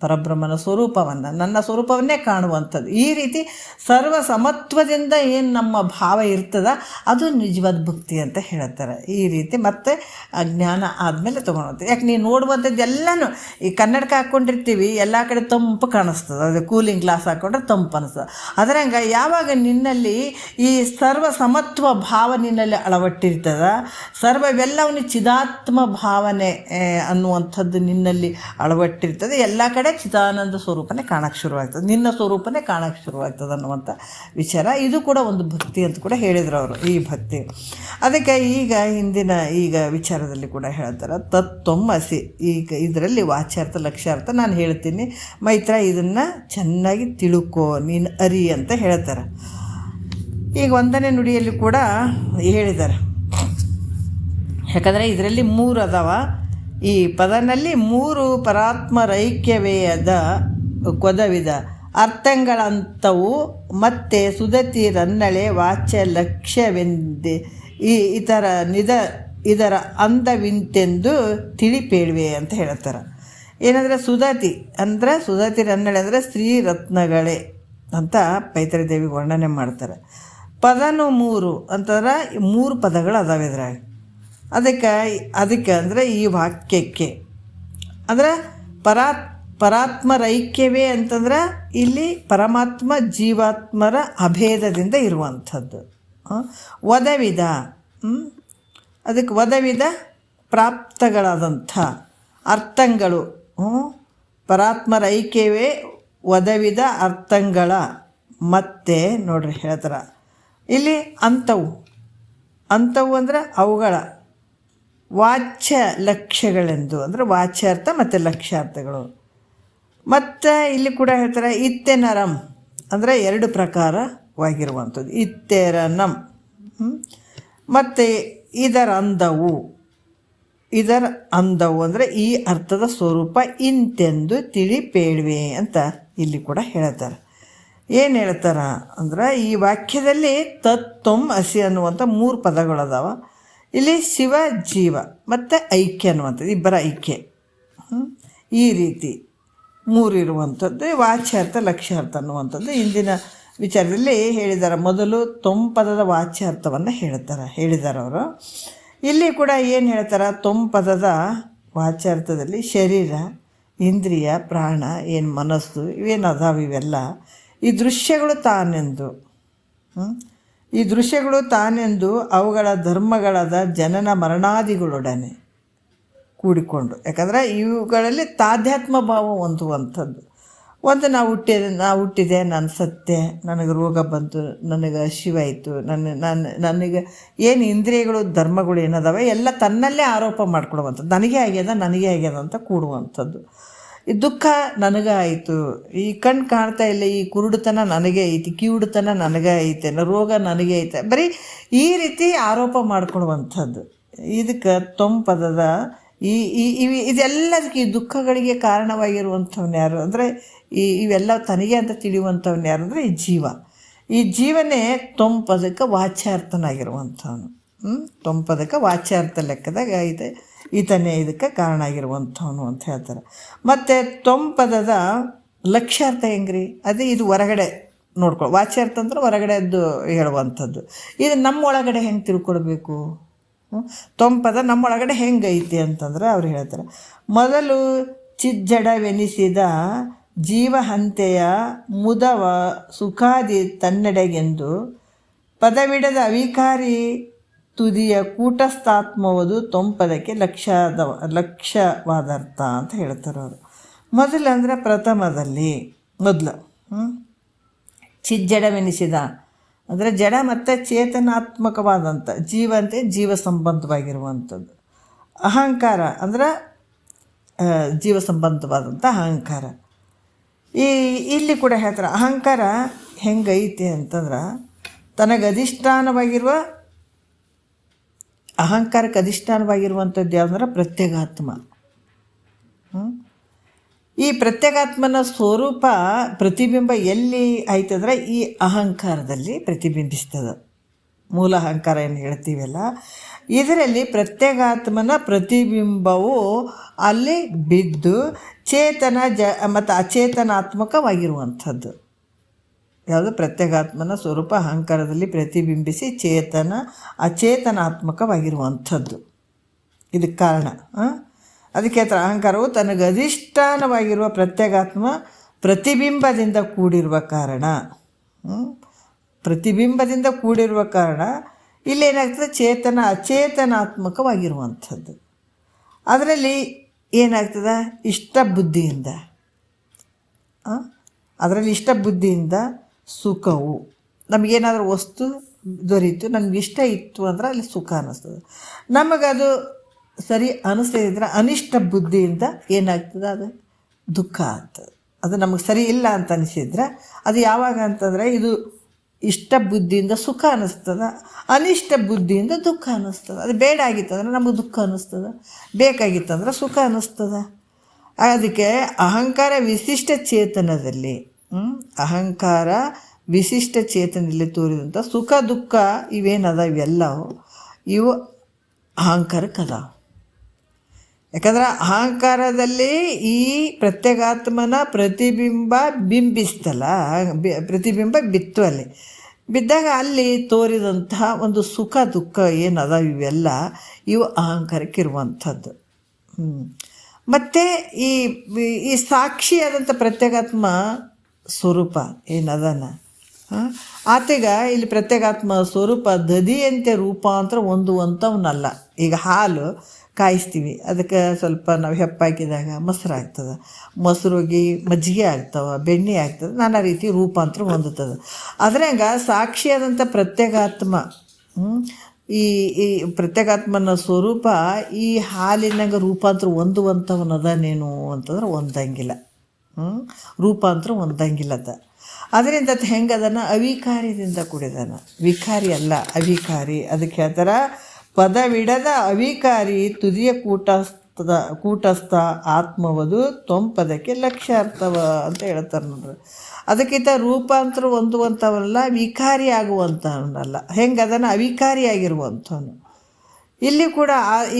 ಪರಬ್ರಹ್ಮನ ಸ್ವರೂಪವನ್ನು, ನನ್ನ ಸ್ವರೂಪವನ್ನೇ ಕಾಣುವಂಥದ್ದು. ಈ ರೀತಿ ಸರ್ವ ಸಮತ್ವದಿಂದ ಏನು ನಮ್ಮ ಭಾವ ಇರ್ತದ ಅದು ನಿಜವಾದ ಭಕ್ತಿ ಅಂತ ಹೇಳ್ತಾರೆ. ಈ ರೀತಿ ಮತ್ತೆ ಜ್ಞಾನ ಆದಮೇಲೆ ತೊಗೊಳುತ್ತೆ. ಯಾಕೆ ನೀನು ನೋಡುವಂಥದ್ದು ಎಲ್ಲನೂ ಈ ಕನ್ನಡಕ ಹಾಕ್ಕೊಂಡಿರ್ತೀವಿ, ಎಲ್ಲ ಕಡೆ ತಂಪು ಕಾಣಿಸ್ತದೆ, ಅದು ಕೂಲಿಂಗ್ ಗ್ಲಾಸ್ ಹಾಕ್ಕೊಂಡ್ರೆ ತಂಪು ಅನಿಸ್ತದೆ. ಅದರಂಗೆ ಯಾವಾಗ ನಿನ್ನಲ್ಲಿ ಈ ಸರ್ವ ಸಮತ್ವ ಭಾವ ನಿನ್ನಲ್ಲಿ ಅಳವಟ್ಟಿರ್ತದ, ಸರ್ವವೆಲ್ಲವನ್ನು ಚಿದಾತ್ಮ ಭಾವನೆ ಅನ್ನುವಂಥದ್ದು ನಿನ್ನಲ್ಲಿ ಅಳವಟ್ಟಿರ್ತದೆ, ಎಲ್ಲ ಕಡೆ ಚಿದಾನಂದ ಸ್ವರೂಪನೇ ಕಾಣಕ್ಕೆ ಶುರುವಾಗ್ತದೆ, ನಿನ್ನ ಸ್ವರೂಪನೇ ಕಾಣಕ್ಕೆ ಶುರುವಾಗ್ತದೆ ಅನ್ನುವಂಥ ವಿಚಾರ. ಇದು ಕೂಡ ಒಂದು ಭಕ್ತಿ ಅಂತ ಕೂಡ ಹೇಳಿದರು ಅವರು, ಈ ಭಕ್ತಿ. ಅದಕ್ಕೆ ಈಗ ವಿಚಾರದಲ್ಲಿ ಕೂಡ ಹೇಳ್ತಾರೆ, ತತ್ವಮಸಿ. ಈಗ ಇದರಲ್ಲಿ ವಾಚ್ಯಾರ್ಥ ಲಕ್ಷ್ಯಾರ್ಥ ನಾನು ಹೇಳ್ತೀನಿ, ಮೈತ್ರ ಇದನ್ನು ಚೆನ್ನಾಗಿ ತಿಳ್ಕೋ, ನೀನು ಅರಿ ಅಂತ ಹೇಳ್ತಾರೆ. ಈಗ 1ನೇ ನುಡಿಯಲ್ಲಿ ಕೂಡ ಹೇಳಿದ್ದಾರೆ. ಯಾಕಂದರೆ ಇದರಲ್ಲಿ 3 ಅದಾವ. ಈ ಪದನಲ್ಲಿ 3 ಪರಾತ್ಮರೈಕ್ಯವೇಯದ ಕೊದವಿದ ಅರ್ಥಗಳಂಥವು ಮತ್ತೆ ಸುದತಿ ರನ್ನಳೆ ವಾಚ್ಯ ಲಕ್ಷ್ಯವೆಂದೆ ಇದರ ಅಂದವಿಂತೆಂದು ತಿಳಿಪೇಳುವೆ ಅಂತ ಹೇಳ್ತಾರೆ. ಏನಂದರೆ ಸುದತಿ ರನ್ನಳೆ ಅಂದರೆ ಸ್ತ್ರೀ ರತ್ನಗಳೇ ಅಂತ ಪೈತರಿ ದೇವಿಗೆ ವರ್ಣನೆ ಮಾಡ್ತಾರೆ. ಪದನು 3 ಅಂತಂದ್ರೆ 3 ಪದಗಳು ಅದಾವೆ ಇದ್ರಾಗ. ಅದಕ್ಕೆ ಅಂದರೆ ಈ ವಾಕ್ಯಕ್ಕೆ ಅಂದರೆ ಪರಾತ್ಮರೈಕ್ಯವೇ ಅಂತಂದ್ರೆ ಇಲ್ಲಿ ಪರಮಾತ್ಮ ಜೀವಾತ್ಮರ ಅಭೇದದಿಂದ ಇರುವಂಥದ್ದು. ಒದವಿದ, ಅದಕ್ಕೆ ಒದವಿದ ಪ್ರಾಪ್ತಗಳಾದಂಥ ಅರ್ಥಗಳು, ಪರಾತ್ಮರ ಐಕ್ಯವೇ ಒದವಿದ ಅರ್ಥಗಳ. ಮತ್ತೆ ನೋಡ್ರಿ ಹೇಳ್ತಾರೆ ಇಲ್ಲಿ ಅಂಥವು ಅಂದರೆ ಅವುಗಳ ವಾಚ್ಯ ಲಕ್ಷ್ಯಗಳೆಂದು, ಅಂದರೆ ವಾಚ್ಯಾರ್ಥ ಮತ್ತು ಲಕ್ಷ್ಯಾರ್ಥಗಳು. ಮತ್ತು ಇಲ್ಲಿ ಕೂಡ ಹೇಳ್ತಾರೆ ಇತ್ತೆನರಂ ಅಂದರೆ 2 ಪ್ರಕಾರವಾಗಿರುವಂಥದ್ದು, ಇತ್ತೆರನಂ. ಮತ್ತು ಇದರ ಅಂದವು ಅಂದರೆ ಈ ಅರ್ಥದ ಸ್ವರೂಪ ಇಂತೆಂದು ತಿಳಿಪೇಳ್ವೆ ಅಂತ ಇಲ್ಲಿ ಕೂಡ ಹೇಳ್ತಾರೆ. ಏನು ಹೇಳ್ತಾರ ಅಂದ್ರೆ ಈ ವಾಕ್ಯದಲ್ಲಿ ತತ್ವಂ ಅಸಿ ಅನ್ನುವಂಥ 3 ಪದಗಳದಾವ. ಇಲ್ಲಿ ಶಿವ ಜೀವ ಮತ್ತು ಐಕ್ಯ ಅನ್ನುವಂಥದ್ದು, ಇಬ್ಬರ ಐಕ್ಯ, ಈ ರೀತಿ 3 ಇರುವಂಥದ್ದು ವಾಚ್ಯಾರ್ಥ ಲಕ್ಷ್ಯಾರ್ಥ ಅನ್ನುವಂಥದ್ದು ಇಂದಿನ ವಿಚಾರದಲ್ಲಿ ಹೇಳಿದ್ದಾರೆ. ಮೊದಲು ತೊಂಪದದ ವಾಚ್ಯಾರ್ಥವನ್ನು ಹೇಳಿದ್ದಾರೆ ಅವರು. ಇಲ್ಲಿ ಕೂಡ ಏನು ಹೇಳ್ತಾರೆ, ತೊಂಪದದ ವಾಚ್ಯಾರ್ಥದಲ್ಲಿ ಶರೀರ, ಇಂದ್ರಿಯ, ಪ್ರಾಣ, ಏನು ಮನಸ್ಸು ಇವೇನು ಅದಾವ ಇವೆಲ್ಲ ಈ ದೃಶ್ಯಗಳು ತಾನೆಂದು ಅವುಗಳ ಧರ್ಮಗಳಾದ ಜನನ ಮರಣಾದಿಗಳೊಡನೆ ಕೂಡಿಕೊಂಡು, ಯಾಕಂದರೆ ಇವುಗಳಲ್ಲಿ ತಾಧ್ಯಾತ್ಮ ಭಾವ ಹೊಂದುವಂಥದ್ದು. ನಾವು ಹುಟ್ಟಿದೆ, ನಾನು ಸತ್ಯ, ನನಗೆ ರೋಗ ಬಂತು, ನನಗೆ ಹಸಿವಾಯಿತು, ನನಗೆ ಏನು ಇಂದ್ರಿಯಗಳು ಧರ್ಮಗಳು ಏನದಾವೆ ಎಲ್ಲ ತನ್ನಲ್ಲೇ ಆರೋಪ ಮಾಡ್ಕೊಡುವಂಥದ್ದು, ನನಗೆ ಆಗ್ಯದ ಅಂತ ಕೂಡುವಂಥದ್ದು. ಈ ದುಃಖ ನನಗೆ ಆಯಿತು, ಈ ಕಣ್ಣು ಕಾಣ್ತಾ ಇಲ್ಲ, ಈ ಕುರುಡುತನ ನನಗೆ ಐತಿ, ಕಿವುಡುತನ ನನಗೆ ಐತೆ, ರೋಗ ನನಗೆ ಐತೆ, ಬರೀ ಈ ರೀತಿ ಆರೋಪ ಮಾಡ್ಕೊಡುವಂಥದ್ದು. ಇದಕ್ಕೆ ತೊಂಪದದ ಇದೆಲ್ಲದಕ್ಕೆ ಈ ದುಃಖಗಳಿಗೆ ಕಾರಣವಾಗಿರುವಂಥವ್ನು ಯಾರು ಅಂದರೆ ಇವೆಲ್ಲ ತನಗೆ ಅಂತ ತಿಳಿಯುವಂಥವ್ನು ಯಾರು ಅಂದರೆ ಈ ಜೀವನೇ ತೊಂಪದಕ್ಕೆ ವಾಚ್ಯಾರ್ಥನಾಗಿರುವಂಥವನು. ತೊಂಪದಕ್ಕೆ ವಾಚ್ಯಾರ್ಥ ಲೆಕ್ಕದಾಗ ಈತನೇ ಇದಕ್ಕೆ ಕಾರಣ ಆಗಿರುವಂಥವನು ಅಂತ ಹೇಳ್ತಾರೆ. ಮತ್ತು ತೊಂಪದದ ಲಕ್ಷ್ಯಾರ್ಥ ಹೆಂಗ್ರಿ, ಅದೇ ಇದು ಹೊರಗಡೆ ವಾಚ್ಯಾರ್ಥ ಅಂದ್ರೆ ಹೊರಗಡೆದ್ದು ಹೇಳುವಂಥದ್ದು. ಇದು ನಮ್ಮ ಒಳಗಡೆ ಹೆಂಗೆ ತಿಳ್ಕೊಳ್ಬೇಕು, ತೊಂಪದ ನಮ್ಮೊಳಗಡೆ ಹೆಂಗೈತಿ ಅಂತಂದ್ರೆ ಅವ್ರು ಹೇಳ್ತಾರೆ, ಮೊದಲು ಚಿಜ್ಜಡವೆನಿಸಿದ ಜೀವಹಂತೆಯ ಮುದವ ಸುಖಾದಿ ತನ್ನೆಡೆಗೆಂದು ಪದವಿಡದ ಅವಿಕಾರಿ ತುದಿಯ ಕೂಟಸ್ಥಾತ್ಮವದು ತೊಂಪದಕ್ಕೆ ಲಕ್ಷ್ಯವಾದ ಅರ್ಥ ಅಂತ ಹೇಳ್ತಾರೆ ಅವರು. ಮೊದಲು ಅಂದರೆ ಪ್ರಥಮದಲ್ಲಿ ಚಿಜ್ಜಡವೆನಿಸಿದ ಅಂದರೆ ಜಡ ಮತ್ತು ಚೇತನಾತ್ಮಕವಾದಂಥ ಜೀವ ಸಂಬಂಧವಾಗಿರುವಂಥದ್ದು. ಅಹಂಕಾರ ಅಂದರೆ ಜೀವ ಸಂಬಂಧವಾದಂಥ ಅಹಂಕಾರ. ಇಲ್ಲಿ ಕೂಡ ಹೇಳ್ತಾರೆ ಅಹಂಕಾರ ಹೆಂಗೈತೆ ಅಂತಂದ್ರೆ ಅಹಂಕಾರಕ್ಕೆ ಅಧಿಷ್ಠಾನವಾಗಿರುವಂಥದ್ದು ಯಾವುದಂದ್ರೆ ಪ್ರತ್ಯೇಗಾತ್ಮ. ಈ ಪ್ರತ್ಯೇಗಾತ್ಮನ ಸ್ವರೂಪ ಪ್ರತಿಬಿಂಬ ಎಲ್ಲಿ ಆಯ್ತಂದ್ರೆ ಈ ಅಹಂಕಾರದಲ್ಲಿ ಪ್ರತಿಬಿಂಬಿಸ್ತದೆ. ಮೂಲ ಅಹಂಕಾರ ಏನು ಹೇಳ್ತೀವಲ್ಲ, ಇದರಲ್ಲಿ ಪ್ರತ್ಯೇಗಾತ್ಮನ ಪ್ರತಿಬಿಂಬವು ಅಲ್ಲಿ ಬಿದ್ದು ಚೇತನ ಮತ್ತು ಅಚೇತನಾತ್ಮಕವಾಗಿರುವಂಥದ್ದು. ಯಾವುದು ಪ್ರತ್ಯೇಗಾತ್ಮನ ಸ್ವರೂಪ ಅಹಂಕಾರದಲ್ಲಿ ಪ್ರತಿಬಿಂಬಿಸಿ ಅಚೇತನಾತ್ಮಕವಾಗಿರುವಂಥದ್ದು. ಇದಕ್ಕೆ ಕಾರಣ ಅದಕ್ಕೆ ಅಹಂಕಾರವು ತನಗೆ ಅಧಿಷ್ಠಾನವಾಗಿರುವ ಪ್ರತ್ಯೇಗಾತ್ಮ ಪ್ರತಿಬಿಂಬದಿಂದ ಕೂಡಿರುವ ಕಾರಣ ಇಲ್ಲೇನಾಗ್ತದೆ ಅಚೇತನಾತ್ಮಕವಾಗಿರುವಂಥದ್ದು. ಅದರಲ್ಲಿ ಏನಾಗ್ತದೆ ಇಷ್ಟ ಬುದ್ಧಿಯಿಂದ ಸುಖವು, ನಮಗೇನಾದರೂ ವಸ್ತು ದೊರೀತು, ನಮ್ಗೆ ಇಷ್ಟ ಇತ್ತು ಅಂದ್ರೆ ಅಲ್ಲಿ ಸುಖ ಅನ್ನಿಸ್ತದೆ. ನಮಗದು ಸರಿ ಅನ್ನಿಸ್ತಿದ್ರೆ ಅನಿಷ್ಟ ಬುದ್ಧಿಯಿಂದ ಏನಾಗ್ತದೆ ಅದು ದುಃಖ ಆಗ್ತದೆ. ಅದು ನಮಗೆ ಸರಿ ಇಲ್ಲ ಅಂತ ಅನಿಸಿದ್ರೆ ಅದು ಯಾವಾಗ ಅಂತಂದರೆ ಇದು ಇಷ್ಟ ಬುದ್ಧಿಯಿಂದ ಸುಖ ಅನ್ನಿಸ್ತದೆ, ಅನಿಷ್ಟ ಬುದ್ಧಿಯಿಂದ ದುಃಖ ಅನ್ನಿಸ್ತದೆ. ಅದು ಬೇಡ ಆಗಿತ್ತಂದ್ರೆ ನಮಗೆ ದುಃಖ ಅನ್ನಿಸ್ತದೆ, ಬೇಕಾಗಿತ್ತಂದ್ರೆ ಸುಖ ಅನ್ನಿಸ್ತದೆ. ಅದಕ್ಕೆ ಅಹಂಕಾರ ವಿಶಿಷ್ಟ ಚೇತನದಲ್ಲಿ ತೋರಿದಂಥ ಸುಖ ದುಃಖ ಇವೇನದ ಇವು ಅಹಂಕಾರಕ್ಕೆ ಅದಾವ. ಯಾಕಂದ್ರೆ ಅಹಂಕಾರದಲ್ಲಿ ಈ ಪ್ರತ್ಯೇಗಾತ್ಮನ ಪ್ರತಿಬಿಂಬ ಪ್ರತಿಬಿಂಬ ಬಿತ್ತು. ಅಲ್ಲಿ ಬಿದ್ದಾಗ ಅಲ್ಲಿ ತೋರಿದಂತಹ ಒಂದು ಸುಖ ದುಃಖ ಏನದ ಇವು ಅಹಂಕಾರಕ್ಕೆ ಇರುವಂಥದ್ದು. ಮತ್ತು ಈ ಸಾಕ್ಷಿಯಾದಂಥ ಪ್ರತ್ಯೇಗಾತ್ಮ ಸ್ವರೂಪ ಏನದನ ಆತೆಗ ಇಲ್ಲಿ ಪ್ರತ್ಯೇಗಾತ್ಮ ಸ್ವರೂಪ ದದಿಯಂತೆ ರೂಪಾಂತರ ಹೊಂದುವಂಥವನ್ನಲ್ಲ. ಈಗ ಹಾಲು ಕಾಯಿಸ್ತೀವಿ, ಅದಕ್ಕೆ ಸ್ವಲ್ಪ ನಾವು ಹೆಪ್ಪಾಕಿದಾಗ ಮೊಸರು ಆಗ್ತದೆ, ಮೊಸರುಗಿ ಮಜ್ಜಿಗೆ ಆಗ್ತವೆ, ಬೆಣ್ಣೆ ಆಗ್ತದೆ, ನಾನಾ ರೀತಿ ರೂಪಾಂತರ ಹೊಂದುತ್ತದೆ. ಅದ್ರಂಗೆ ಸಾಕ್ಷಿಯಾದಂಥ ಪ್ರತ್ಯೇಗಾತ್ಮ ಈ ಈ ಪ್ರತ್ಯೇಗಾತ್ಮನ ಸ್ವರೂಪ ಈ ಹಾಲಿನಾಗ ರೂಪಾಂತರ ಹೊಂದುವಂಥವನ್ನದೇನೇನು ಅಂತಂದ್ರೆ ಹೊಂದಂಗಿಲ್ಲ. ರೂಪಾಂತರ ಹೊಂದಂಗಿಲ್ಲದ. ಅದರಿಂದ ಹೆಂಗದನ್ನು ಅವಿಕಾರ್ಯದಿಂದ ಕೂಡಿದಾನ, ವಿಕಾರಿ ಅಲ್ಲ, ಅವಿಕಾರಿ. ಅದಕ್ಕೆ ಹೇಳ್ತಾರೆ ಪದವಿಡದ ಅವಿಕಾರಿ ತುದಿಯ ಕೂಟಸ್ಥ ಆತ್ಮವದು ತೊಂಪದಕ್ಕೆ ಲಕ್ಷ್ಯಾರ್ಥವ ಅಂತ ಹೇಳ್ತಾರೆ ನೋಡ್ರಿ. ಅದಕ್ಕಿಂತ ರೂಪಾಂತರ ಹೊಂದುವಂಥವಲ್ಲ, ವಿಕಾರಿ ಆಗುವಂಥವನ್ನಲ್ಲ. ಹೆಂಗೆ ಅದನ್ನು ಅವಿಕಾರಿಯಾಗಿರುವಂಥವನು. ಇಲ್ಲಿ ಕೂಡ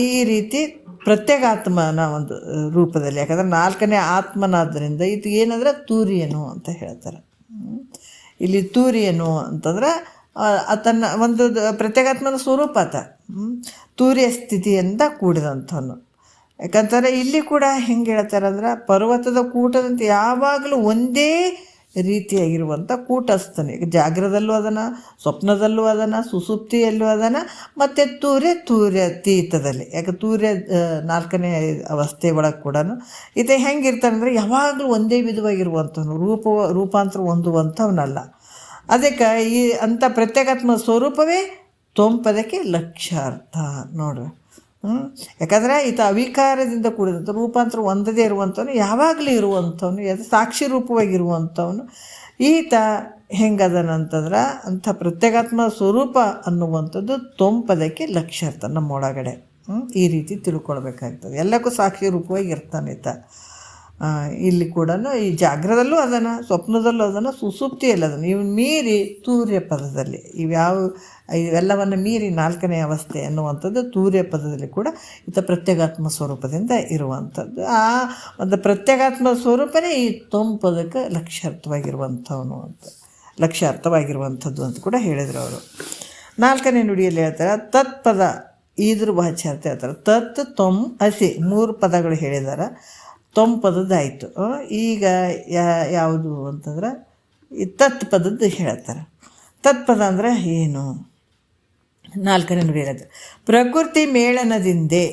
ಈ ರೀತಿ ಪ್ರತ್ಯೇಗಾತ್ಮನ ಒಂದು ರೂಪದಲ್ಲಿ, ಯಾಕಂದರೆ 4ನೇ ಆತ್ಮನಾದ್ದರಿಂದ ಇದು ಏನಂದ್ರೆ ತೂರ್ಯನು ಅಂತ ಹೇಳ್ತಾರೆ. ಇಲ್ಲಿ ತೂರ್ಯನು ಅಂತಂದ್ರೆ ತನ್ನ ಒಂದು ಪ್ರತ್ಯೇಗಾತ್ಮನ ಸ್ವರೂಪ ಆತ ತೂರ್ಯ ಸ್ಥಿತಿಯಿಂದ ಕೂಡಿದಂಥವನು. ಯಾಕಂತಾರೆ ಇಲ್ಲಿ ಕೂಡ ಹೆಂಗೆ ಹೇಳ್ತಾರೆ ಅಂದ್ರೆ ಪರ್ವತದ ಕೂಟದಂತೆ ಯಾವಾಗಲೂ ಒಂದೇ ರೀತಿಯಾಗಿರುವಂಥ ಕೂಟಸ್ಥನೆ. ಜಾಗ್ರದಲ್ಲೂ ಅದನ್ನು, ಸ್ವಪ್ನದಲ್ಲೂ ಅದನ್ನು, ಸುಸುಪ್ತಿಯಲ್ಲೂ ಅದನ್ನು, ಮತ್ತು ತೂರ್ಯತೀತದಲ್ಲಿ. ಯಾಕೆ ತೂರ್ಯ 4ನೇ ಅವಸ್ಥೆ ಒಳಗೆ ಕೂಡ ಇದು ಹೆಂಗಿರ್ತಾನೆ ಅಂದರೆ ಯಾವಾಗಲೂ ಒಂದೇ ವಿಧವಾಗಿರುವಂಥವನು, ರೂಪಾಂತರ ಹೊಂದುವಂಥವನಲ್ಲ. ಅದಕ್ಕೆ ಈ ಅಂಥ ಪ್ರತ್ಯೇಕಾತ್ಮ ಸ್ವರೂಪವೇ ತೊಂಪದಕ್ಕೆ ಲಕ್ಷ್ಯಾರ್ಥ ನೋಡ್ರಿ. ಯಾಕಂದರೆ ಈತ ಅವಿಕಾರದಿಂದ ಕೂಡಿದಂಥ ರೂಪಾಂತರ ಹೊಂದದೇ ಇರುವಂಥವನು, ಯಾವಾಗಲೂ ಇರುವಂಥವನು, ಸಾಕ್ಷಿ ರೂಪವಾಗಿರುವಂಥವನು. ಈತ ಹೆಂಗದನಂತಂದ್ರೆ ಅಂಥ ಪ್ರತ್ಯೇಕಾತ್ಮ ಸ್ವರೂಪ ಅನ್ನುವಂಥದ್ದು ತೊಂಪದಕ್ಕೆ ಲಕ್ಷ್ಯಾರ್ಥ ನಮ್ಮೊಳಗಡೆ. ಈ ರೀತಿ ತಿಳ್ಕೊಳ್ಬೇಕಾಗ್ತದೆ. ಎಲ್ಲಕ್ಕೂ ಸಾಕ್ಷಿ ರೂಪವಾಗಿ ಇರ್ತಾನೆ ಈತ. ಇಲ್ಲಿ ಕೂಡ ಈ ಜಾಗ್ರದಲ್ಲೂ ಅದನ್ನು, ಸ್ವಪ್ನದಲ್ಲೂ ಅದನ್ನು, ಸುಸುಪ್ತಿಯಲ್ಲಿ ಅದನ್ನು, ಇವು ಮೀರಿ ತೂರ್ಯ ಪದದಲ್ಲಿ ಇವೆಲ್ಲವನ್ನು ಮೀರಿ 4ನೇ ಅವಸ್ಥೆ ಅನ್ನುವಂಥದ್ದು ತೂರ್ಯ ಪದದಲ್ಲಿ ಕೂಡ ಈತ ಪ್ರತ್ಯೇಗಾತ್ಮ ಸ್ವರೂಪದಿಂದ ಇರುವಂಥದ್ದು. ಆ ಒಂದು ಪ್ರತ್ಯೇಗಾತ್ಮ ಸ್ವರೂಪನೇ ಈ ತೊಂಪದಕ್ಕೆ ಲಕ್ಷ್ಯಾರ್ಥವಾಗಿರುವಂಥದ್ದು ಅಂತ ಕೂಡ ಹೇಳಿದರು ಅವರು. 4ನೇ ನುಡಿಯಲ್ಲಿ ಹೇಳ್ತಾರೆ ತತ್ಪದ, ಇದ್ರ ವಾಚ್ಯಾರ್ಥ ಹೇಳ್ತಾರೆ. ತತ್ ತೊಂ ಹಸಿ 3 ಪದಗಳು ಹೇಳಿದ್ದಾರೆ. ತೊಂಪದದ್ದಾಯಿತು. ಈಗ ಯಾವುದು ಅಂತಂದ್ರೆ ಈ ತತ್ ಪದದ್ದು ಹೇಳ್ತಾರೆ. ತತ್ಪದ ಅಂದರೆ ಏನು? 4ನೇ ನುಡಿ ಹೇಳುತ್ತೆ. ಪ್ರಕೃತಿ ಮೇಳನದಿಂದೆ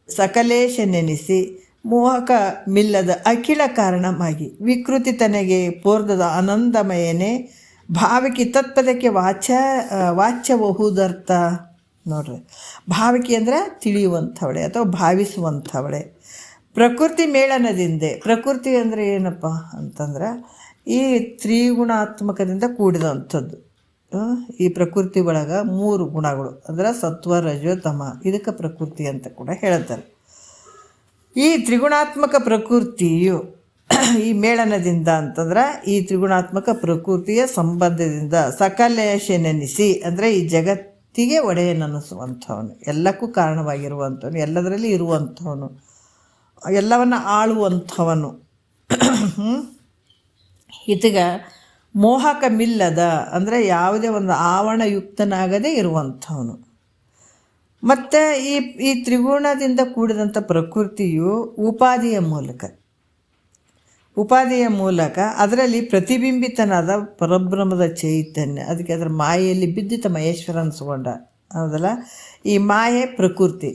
ಸಕಲೇಶ ನೆನೆಸಿ ಮೋಹಕ ಮಿಲ್ಲದ ಅಖಿಲ ಕಾರಣವಾಗಿ ವಿಕೃತಿ ತನಗೆ ಪೋರ್ದದ ಆನಂದಮಯನೇ ಭಾವಿಕಿ ತತ್ಪದಕ್ಕೆ ವಾಚ್ಯಬಹುದರ್ಥ ನೋಡ್ರಿ. ಭಾವಿಕಿ ಅಂದರೆ ತಿಳಿಯುವಂಥವಳೆ ಅಥವಾ ಭಾವಿಸುವಂಥವಳೆ. ಪ್ರಕೃತಿ ಮೇಳನದಿಂದೆ, ಪ್ರಕೃತಿ ಅಂದರೆ ಏನಪ್ಪ ಅಂತಂದ್ರೆ ಈ ತ್ರಿಗುಣಾತ್ಮಕದಿಂದ ಕೂಡಿದಂಥದ್ದು. ಈ ಪ್ರಕೃತಿ ಒಳಗೆ 3 ಗುಣಗಳು ಅಂದರೆ ಸತ್ವ, ರಜೋ, ತಮ, ಇದಕ್ಕೆ ಪ್ರಕೃತಿ ಅಂತ ಕೂಡ ಹೇಳ್ತಾರೆ. ಈ ತ್ರಿಗುಣಾತ್ಮಕ ಪ್ರಕೃತಿಯು ಈ ಮೇಳನದಿಂದ ಅಂತಂದ್ರೆ ಈ ತ್ರಿಗುಣಾತ್ಮಕ ಪ್ರಕೃತಿಯ ಸಂಬಂಧದಿಂದ ಸಕಲೇಶ ನೆನೆಸಿ ಅಂದರೆ ಈ ಜಗತ್ತಿಗೆ ಒಡೆಯನನ್ನಿಸುವಂಥವನು, ಎಲ್ಲಕ್ಕೂ ಕಾರಣವಾಗಿರುವಂಥವನು, ಎಲ್ಲದರಲ್ಲಿ ಇರುವಂಥವನು, ಎಲ್ಲವನ್ನು ಆಳುವಂಥವನು. ಇದಗ ಮೋಹಕ ಮಿಲ್ಲದ ಅಂದರೆ ಯಾವುದೇ ಒಂದು ಆವರಣಯುಕ್ತನಾಗದೇ ಇರುವಂಥವನು. ಮತ್ತು ಈ ತ್ರಿಗುಣದಿಂದ ಕೂಡಿದಂಥ ಪ್ರಕೃತಿಯು ಉಪಾಧಿಯ ಮೂಲಕ ಅದರಲ್ಲಿ ಪ್ರತಿಬಿಂಬಿತನಾದ ಪರಬ್ರಹ್ಮದ ಚೈತನ್ಯ, ಅದಕ್ಕೆ ಅದರ ಮಾಯೆಯಲ್ಲಿ ಬಿದ್ದಿತ ಮಹೇಶ್ವರ ಅನಿಸ್ಕೊಂಡ ಹೌದಲ್ಲ. ಈ ಮಾಯೆ ಪ್ರಕೃತಿ,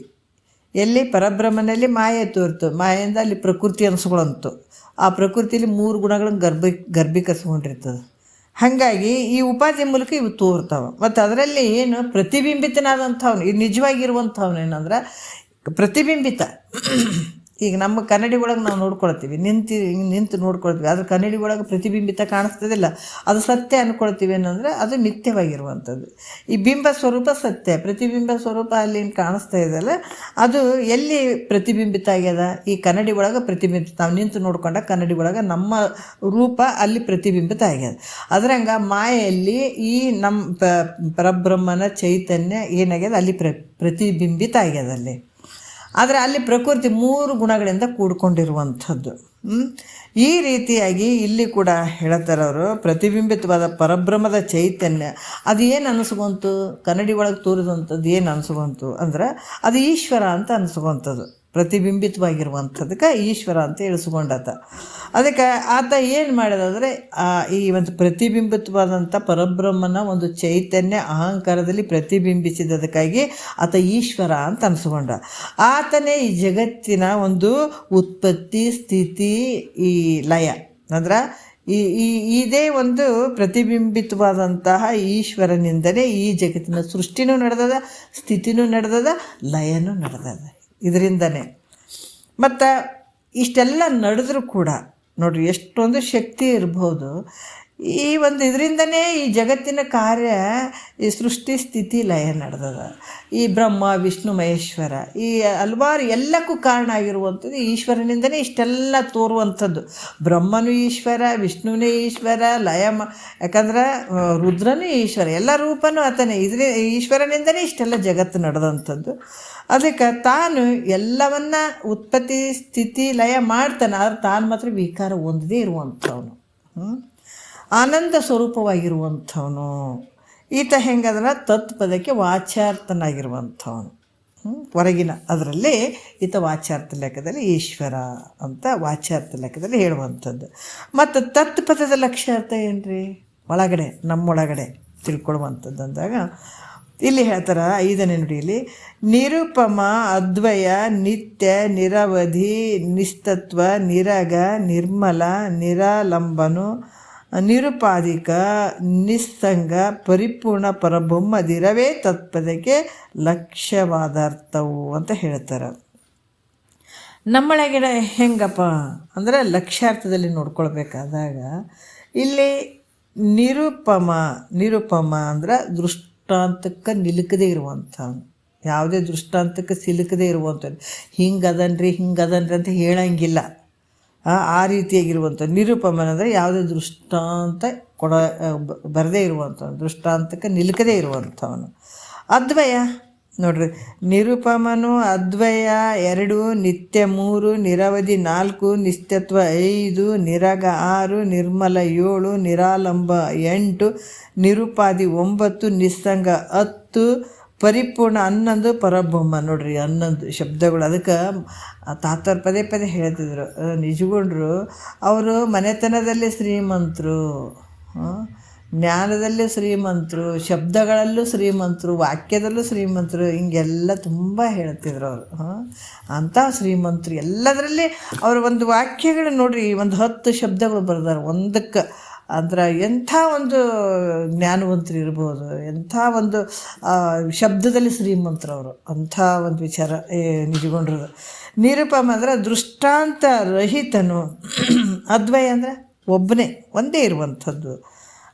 ಎಲ್ಲಿ ಪರಬ್ರಹ್ಮನಲ್ಲಿ ಮಾಯೆ ತೋರಿತು, ಮಾಯೆಯಿಂದ ಅಲ್ಲಿ ಪ್ರಕೃತಿ ಅನಿಸ್ಕೊಳ್ಳಂತು. ಆ ಪ್ರಕೃತಿಯಲ್ಲಿ 3 ಗುಣಗಳನ್ನು ಗರ್ಭೀಕರಿಸ್ಕೊಂಡಿರ್ತದೆ. ಹಾಗಾಗಿ ಈ ಉಪಾಧಿ ಮೂಲಕ ಇವು ತೋರ್ತಾವೆ. ಮತ್ತು ಅದರಲ್ಲಿ ಏನು ಪ್ರತಿಬಿಂಬಿತನಾದಂಥವ್ನು, ಇದು ನಿಜವಾಗಿರುವಂಥವ್ನು ಏನಂದ್ರೆ ಪ್ರತಿಬಿಂಬಿತ. ಈಗ ನಮ್ಮ ಕನ್ನಡಿ ಒಳಗೆ ನಾವು ನೋಡ್ಕೊಳ್ತೀವಿ, ನಿಂತು ನೋಡ್ಕೊಳ್ತೀವಿ, ಆದರೆ ಕನ್ನಡಿ ಒಳಗೆ ಪ್ರತಿಬಿಂಬಿತ ಕಾಣಿಸ್ತದಿಲ್ಲ, ಅದು ಸತ್ಯ ಅಂದ್ಕೊಳ್ತೀವಿ ಏನಂದರೆ ಅದು ಮಿಥ್ಯವಾಗಿರುವಂಥದ್ದು. ಈ ಬಿಂಬ ಸ್ವರೂಪ ಸತ್ಯ, ಪ್ರತಿಬಿಂಬ ಸ್ವರೂಪ ಅಲ್ಲಿ ಕಾಣಿಸ್ತಾ ಇದೆಯಲ್ಲ ಅದು ಎಲ್ಲಿ ಪ್ರತಿಬಿಂಬಿತ ಆಗ್ಯದ? ಈ ಕನ್ನಡಿ ಒಳಗೆ ಪ್ರತಿಬಿಂಬಿತ. ನಾವು ನಿಂತು ನೋಡ್ಕೊಂಡ ಕನ್ನಡಿ ಒಳಗೆ ನಮ್ಮ ರೂಪ ಅಲ್ಲಿ ಪ್ರತಿಬಿಂಬಿತ ಆಗ್ಯದ. ಅದ್ರಂಗೆ ಮಾಯೆಯಲ್ಲಿ ಈ ನಮ್ಮ ಪರಬ್ರಹ್ಮನ ಚೈತನ್ಯ ಏನಾಗ್ಯದ ಅಲ್ಲಿ ಪ್ರತಿಬಿಂಬಿತ ಆಗ್ಯದ ಅಲ್ಲಿ. ಆದರೆ ಅಲ್ಲಿ ಪ್ರಕೃತಿ 3 ಗುಣಗಳಿಂದ ಕೂಡ್ಕೊಂಡಿರುವಂಥದ್ದು. ಈ ರೀತಿಯಾಗಿ ಇಲ್ಲಿ ಕೂಡ ಹೇಳ್ತಾರೆ ಅವರು, ಪ್ರತಿಬಿಂಬಿತವಾದ ಪರಬ್ರಹ್ಮದ ಚೈತನ್ಯ ಅದು ಏನು ಅನಿಸ್ಕೊಂತು, ಕನ್ನಡಿ ಒಳಗೆ ತೋರಿದಂಥದ್ದು ಏನು ಅನಿಸ್ಕೊಂತು ಅಂದ್ರೆ ಅದು ಈಶ್ವರ ಅಂತ ಅನಿಸ್ಕೊಂಥದ್ದು. ಪ್ರತಿಬಿಂಬಿತವಾಗಿರುವಂಥದ್ದಕ್ಕೆ ಈಶ್ವರ ಅಂತ ಇಳಿಸ್ಕೊಂಡಾತ. ಅದಕ್ಕೆ ಆತ ಏನು ಮಾಡಿದಂದರೆ ಈ ಒಂದು ಪ್ರತಿಬಿಂಬಿತವಾದಂಥ ಪರಬ್ರಹ್ಮನ ಒಂದು ಚೈತನ್ಯ ಅಹಂಕಾರದಲ್ಲಿ ಪ್ರತಿಬಿಂಬಿಸಿದ್ದಕ್ಕಾಗಿ ಆತ ಈಶ್ವರ ಅಂತ ಅನಿಸ್ಕೊಂಡ. ಆತನೇ ಈ ಜಗತ್ತಿನ ಒಂದು ಉತ್ಪತ್ತಿ, ಸ್ಥಿತಿ, ಈ ಲಯ ಅಂದ್ರೆ ಇದೇ ಒಂದು ಪ್ರತಿಬಿಂಬಿತವಾದಂತಹ ಈಶ್ವರನಿಂದಲೇ ಈ ಜಗತ್ತಿನ ಸೃಷ್ಟಿನೂ ನಡೆದದ, ಸ್ಥಿತಿನೂ ನಡೆದದ, ಲಯನೂ ನಡೆದದ. ಇದರಿಂದನೇ ಮತ್ತು ಇಷ್ಟೆಲ್ಲ ನಡೆದ್ರೂ ಕೂಡ ನೋಡ್ರಿ ಎಷ್ಟೊಂದು ಶಕ್ತಿ ಇರ್ಬೋದು. ಈ ಒಂದು ಇದರಿಂದನೇ ಈ ಜಗತ್ತಿನ ಕಾರ್ಯ, ಈ ಸೃಷ್ಟಿ, ಸ್ಥಿತಿ, ಲಯ ನಡೆದದ. ಈ ಬ್ರಹ್ಮ, ವಿಷ್ಣು, ಮಹೇಶ್ವರ ಈ ಹಲವಾರು ಎಲ್ಲಕ್ಕೂ ಕಾರಣ ಆಗಿರುವಂಥದ್ದು ಈಶ್ವರನಿಂದನೇ ಇಷ್ಟೆಲ್ಲ ತೋರುವಂಥದ್ದು. ಬ್ರಹ್ಮನೂ ಈಶ್ವರ, ವಿಷ್ಣುವೇ ಈಶ್ವರ, ಯಾಕಂದ್ರೆ ರುದ್ರನೂ ಈಶ್ವರ, ಎಲ್ಲ ರೂಪನೂ ಆತನೇ. ಈಶ್ವರನಿಂದನೇ ಇಷ್ಟೆಲ್ಲ ಜಗತ್ತು ನಡೆದಂಥದ್ದು. ಅದಕ್ಕೆ ತಾನು ಎಲ್ಲವನ್ನ ಉತ್ಪತ್ತಿ, ಸ್ಥಿತಿ, ಲಯ ಮಾಡ್ತಾನೆ. ಆದ್ರೆ ತಾನು ಮಾತ್ರ ವಿಕಾರ ಹೊಂದದೇ ಇರುವಂಥವನು, ಆನಂದ ಸ್ವರೂಪವಾಗಿರುವಂಥವನು. ಈತ ಹೆಂಗಂದ್ರೆ ತತ್ಪದಕ್ಕೆ ವಾಚ್ಯಾರ್ಥನಾಗಿರುವಂಥವನು. ಹೊರಗಿನ ಅದರಲ್ಲಿ ಈತ ವಾಚ್ಯಾರ್ಥ ಲೆಕ್ಕದಲ್ಲಿ ಈಶ್ವರ ಅಂತ ವಾಚ್ಯಾರ್ಥ ಲೆಕ್ಕದಲ್ಲಿ ಹೇಳುವಂಥದ್ದು. ಮತ್ತು ತತ್ಪದದ ಲಕ್ಷ್ಯಾರ್ಥ ಏನು ರೀ? ಒಳಗಡೆ, ನಮ್ಮೊಳಗಡೆ ತಿಳ್ಕೊಳ್ಳುವಂಥದ್ದು ಅಂದಾಗ ಇಲ್ಲಿ ಹೇಳ್ತಾರೆ 5ನೇ ನುಡಿಯಲ್ಲಿ, ನಿರುಪಮ, ಅದ್ವಯ, ನಿತ್ಯ, ನಿರವಧಿ, ನಿಸ್ತತ್ವ, ನಿರಗ, ನಿರ್ಮಲ, ನಿರಾಲಂಬನು, ನಿರುಪಾಧಿಕ, ನಿಸ್ಸಂಗ, ಪರಿಪೂರ್ಣ ಪರಬ್ರಹ್ಮದಿರವೇ ತತ್ಪದಕ್ಕೆ ಲಕ್ಷ್ಯವಾದ ಅರ್ಥವು ಅಂತ ಹೇಳ್ತಾರೆ. ನಮ್ಮೊಳಗಡೆ ಹೆಂಗಪ್ಪ ಅಂದರೆ ಲಕ್ಷ್ಯಾರ್ಥದಲ್ಲಿ ನೋಡ್ಕೊಳ್ಬೇಕಾದಾಗ ಇಲ್ಲಿ ನಿರುಪಮ ಅಂದ್ರೆ ದೃಷ್ಟಾಂತಕ್ಕೆ ನಿಲುಕದೇ ಇರುವಂಥವ್ನು, ಯಾವುದೇ ದೃಷ್ಟಾಂತಕ್ಕೆ ಸಿಲುಕದೇ ಇರುವಂಥದ್ದು. ಹಿಂಗದನ್ರಿ ಅಂತ ಹೇಳಂಗಿಲ್ಲ. ಆ ರೀತಿಯಾಗಿರುವಂಥ ನಿರುಪಮನ ಅಂದರೆ ಯಾವುದೇ ದೃಷ್ಟಾಂತ ಬರದೇ ಇರುವಂಥವನು, ದೃಷ್ಟಾಂತಕ್ಕೆ ನಿಲುಕದೇ ಇರುವಂಥವನು. ಅದ್ವಯ ನೋಡ್ರಿ, ನಿರುಪಮನು ಅದ್ವಯ 2, ನಿತ್ಯ 3, ನಿರವಧಿ 4, ನಿತ್ಯತ್ವ 5, ನಿರಗ 6, ನಿರ್ಮಲ 7, ನಿರಾಲಂಬ 8, ನಿರುಪಾಧಿ 9, ನಿಸ್ಸಂಗ 10, ಪರಿಪೂರ್ಣ 11 ಪರಬ್ರಹ್ಮ. ನೋಡ್ರಿ 11 ಶಬ್ದಗಳು. ಅದಕ್ಕೆ ತಾತವ್ರು ಪದೇ ಹೇಳ್ತಿದ್ರು, ನಿಜಗೊಂಡ್ರು ಅವರು ಮನೆತನದಲ್ಲಿ ಶ್ರೀಮಂತರು, ಜ್ಞಾನದಲ್ಲೂ ಶ್ರೀಮಂತರು, ಶಬ್ದಗಳಲ್ಲೂ ಶ್ರೀಮಂತರು, ವಾಕ್ಯದಲ್ಲೂ ಶ್ರೀಮಂತರು, ಹಿಂಗೆಲ್ಲ ತುಂಬ ಹೇಳ್ತಿದ್ರು ಅವರು. ಅಂಥ ಶ್ರೀಮಂತರು ಎಲ್ಲದರಲ್ಲಿ ಅವರ ಒಂದು ವಾಕ್ಯಗಳು ನೋಡ್ರಿ, ಒಂದು 10 ಶಬ್ದಗಳು ಬರ್ದಾರೆ ಒಂದಕ್ಕೆ. ಅಂದ್ರೆ ಎಂಥ ಒಂದು ಜ್ಞಾನವಂತರು ಇರ್ಬೋದು, ಎಂಥ ಒಂದು ಶಬ್ದದಲ್ಲಿ ಶ್ರೀಮಂತರವರು, ಅಂಥ ಒಂದು ವಿಚಾರ ನಿಜಗೊಂಡ್ರದು. ನಿರುಪಮ ಅಂದರೆ ದೃಷ್ಟಾಂತ ರಹಿತನು. ಅದ್ವಯ ಅಂದರೆ ಒಬ್ಬನೇ, ಒಂದೇ ಇರುವಂಥದ್ದು.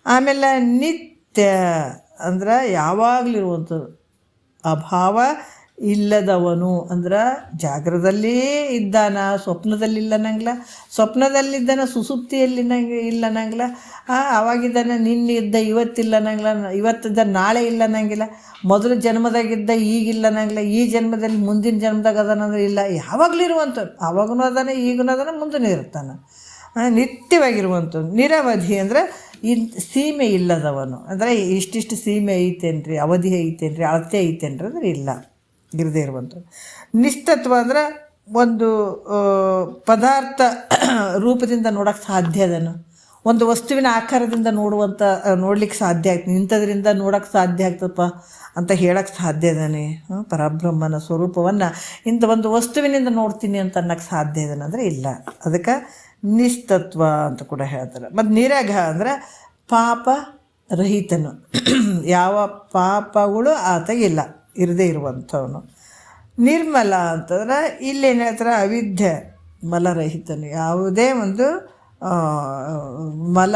ಆಮೇಲೆ ನಿತ್ಯ ಅಂದ್ರೆ ಯಾವಾಗಲಿರುವಂಥದ್ದು. ಅಭಾವ ಇಲ್ಲದವನು ಅಂದ್ರೆ ಜಾಗ್ರದಲ್ಲಿ ಇದ್ದಾನ, ಸ್ವಪ್ನದಲ್ಲಿಲ್ಲನಂಗಿಲ್ಲ, ಸ್ವಪ್ನದಲ್ಲಿದ್ದಾನ, ಸುಸುಪ್ತಿಯಲ್ಲಿ ಇಲ್ಲನಂಗಿಲ್ಲ, ಆವಾಗಿದ್ದಾನೆ ನಿನ್ನಿದ್ದ ಇವತ್ತಿಲ್ಲನಂಗಿಲ್ಲ, ಇವತ್ತಿದ್ದ ನಾಳೆ ಇಲ್ಲನಂಗಿಲ್ಲ, ಮೊದಲು ಜನ್ಮದಾಗಿದ್ದ ಈಗಿಲ್ಲನಂಗಿಲ್ಲ, ಈ ಜನ್ಮದಲ್ಲಿ ಮುಂದಿನ ಜನ್ಮದಾಗ ಅದನಂದ್ರೆ ಇಲ್ಲ, ಯಾವಾಗಲೂ ಇರುವಂಥದ್ದು. ಆವಾಗೂ ಅದಾನೆ, ಈಗೂ ಅದಾನೆ, ಮುಂದೂ ಇರ್ತಾನೆ, ನಿತ್ಯವಾಗಿರುವಂಥದ್ದು. ನಿರವಧಿ ಅಂದರೆ ಸೀಮೆ ಇಲ್ಲದವನು ಅಂದರೆ ಇಷ್ಟಿಷ್ಟು ಸೀಮೆ ಐತೇನ್ರಿ, ಅವಧಿ ಐತೇನ್ರಿ, ಅಳತೆ ಐತೇನ್ರಿ ಅಂದ್ರೆ ಇಲ್ಲ, ಇರದೇ ಇರುವಂಥದ್ದು. ನಿಸ್ತತ್ವ ಅಂದರೆ ಒಂದು ಪದಾರ್ಥ ರೂಪದಿಂದ ನೋಡೋಕ್ಕೆ ಸಾಧ್ಯ ಅದನ್ನು, ಒಂದು ವಸ್ತುವಿನ ಆಕಾರದಿಂದ ನೋಡ್ಲಿಕ್ಕೆ ಸಾಧ್ಯ ಆಗ್ತದೆ, ಇಂಥದ್ರಿಂದ ನೋಡೋಕ್ಕೆ ಸಾಧ್ಯ ಆಗ್ತದಪ್ಪ ಅಂತ ಹೇಳೋಕ್ಕೆ ಸಾಧ್ಯ ಇದ್ದಾನೆ. ಪರಬ್ರಹ್ಮನ ಸ್ವರೂಪವನ್ನು ಇಂಥ ಒಂದು ವಸ್ತುವಿನಿಂದ ನೋಡ್ತೀನಿ ಅಂತ ಅನ್ನೋಕ್ಕೆ ಸಾಧ್ಯ ಇದ್ದಾನೆ ಅಂದರೆ ಇಲ್ಲ. ಅದಕ್ಕೆ ನಿಸ್ತತ್ವ ಅಂತ ಕೂಡ ಹೇಳ್ತಾರೆ. ಮತ್ತು ನಿರಗ ಅಂದರೆ ಪಾಪ ರಹಿತನು, ಯಾವ ಪಾಪಗಳು ಆತಗಿಲ್ಲ, ಇರದೇ ಇರುವಂಥವನು. ನಿರ್ಮಲ ಅಂತಂದ್ರೆ ಇಲ್ಲೇನು ಹೇಳ್ತಾರೆ, ಅವಿದ್ಯೆ ಮಲರಹಿತನು, ಯಾವುದೇ ಒಂದು ಮಲ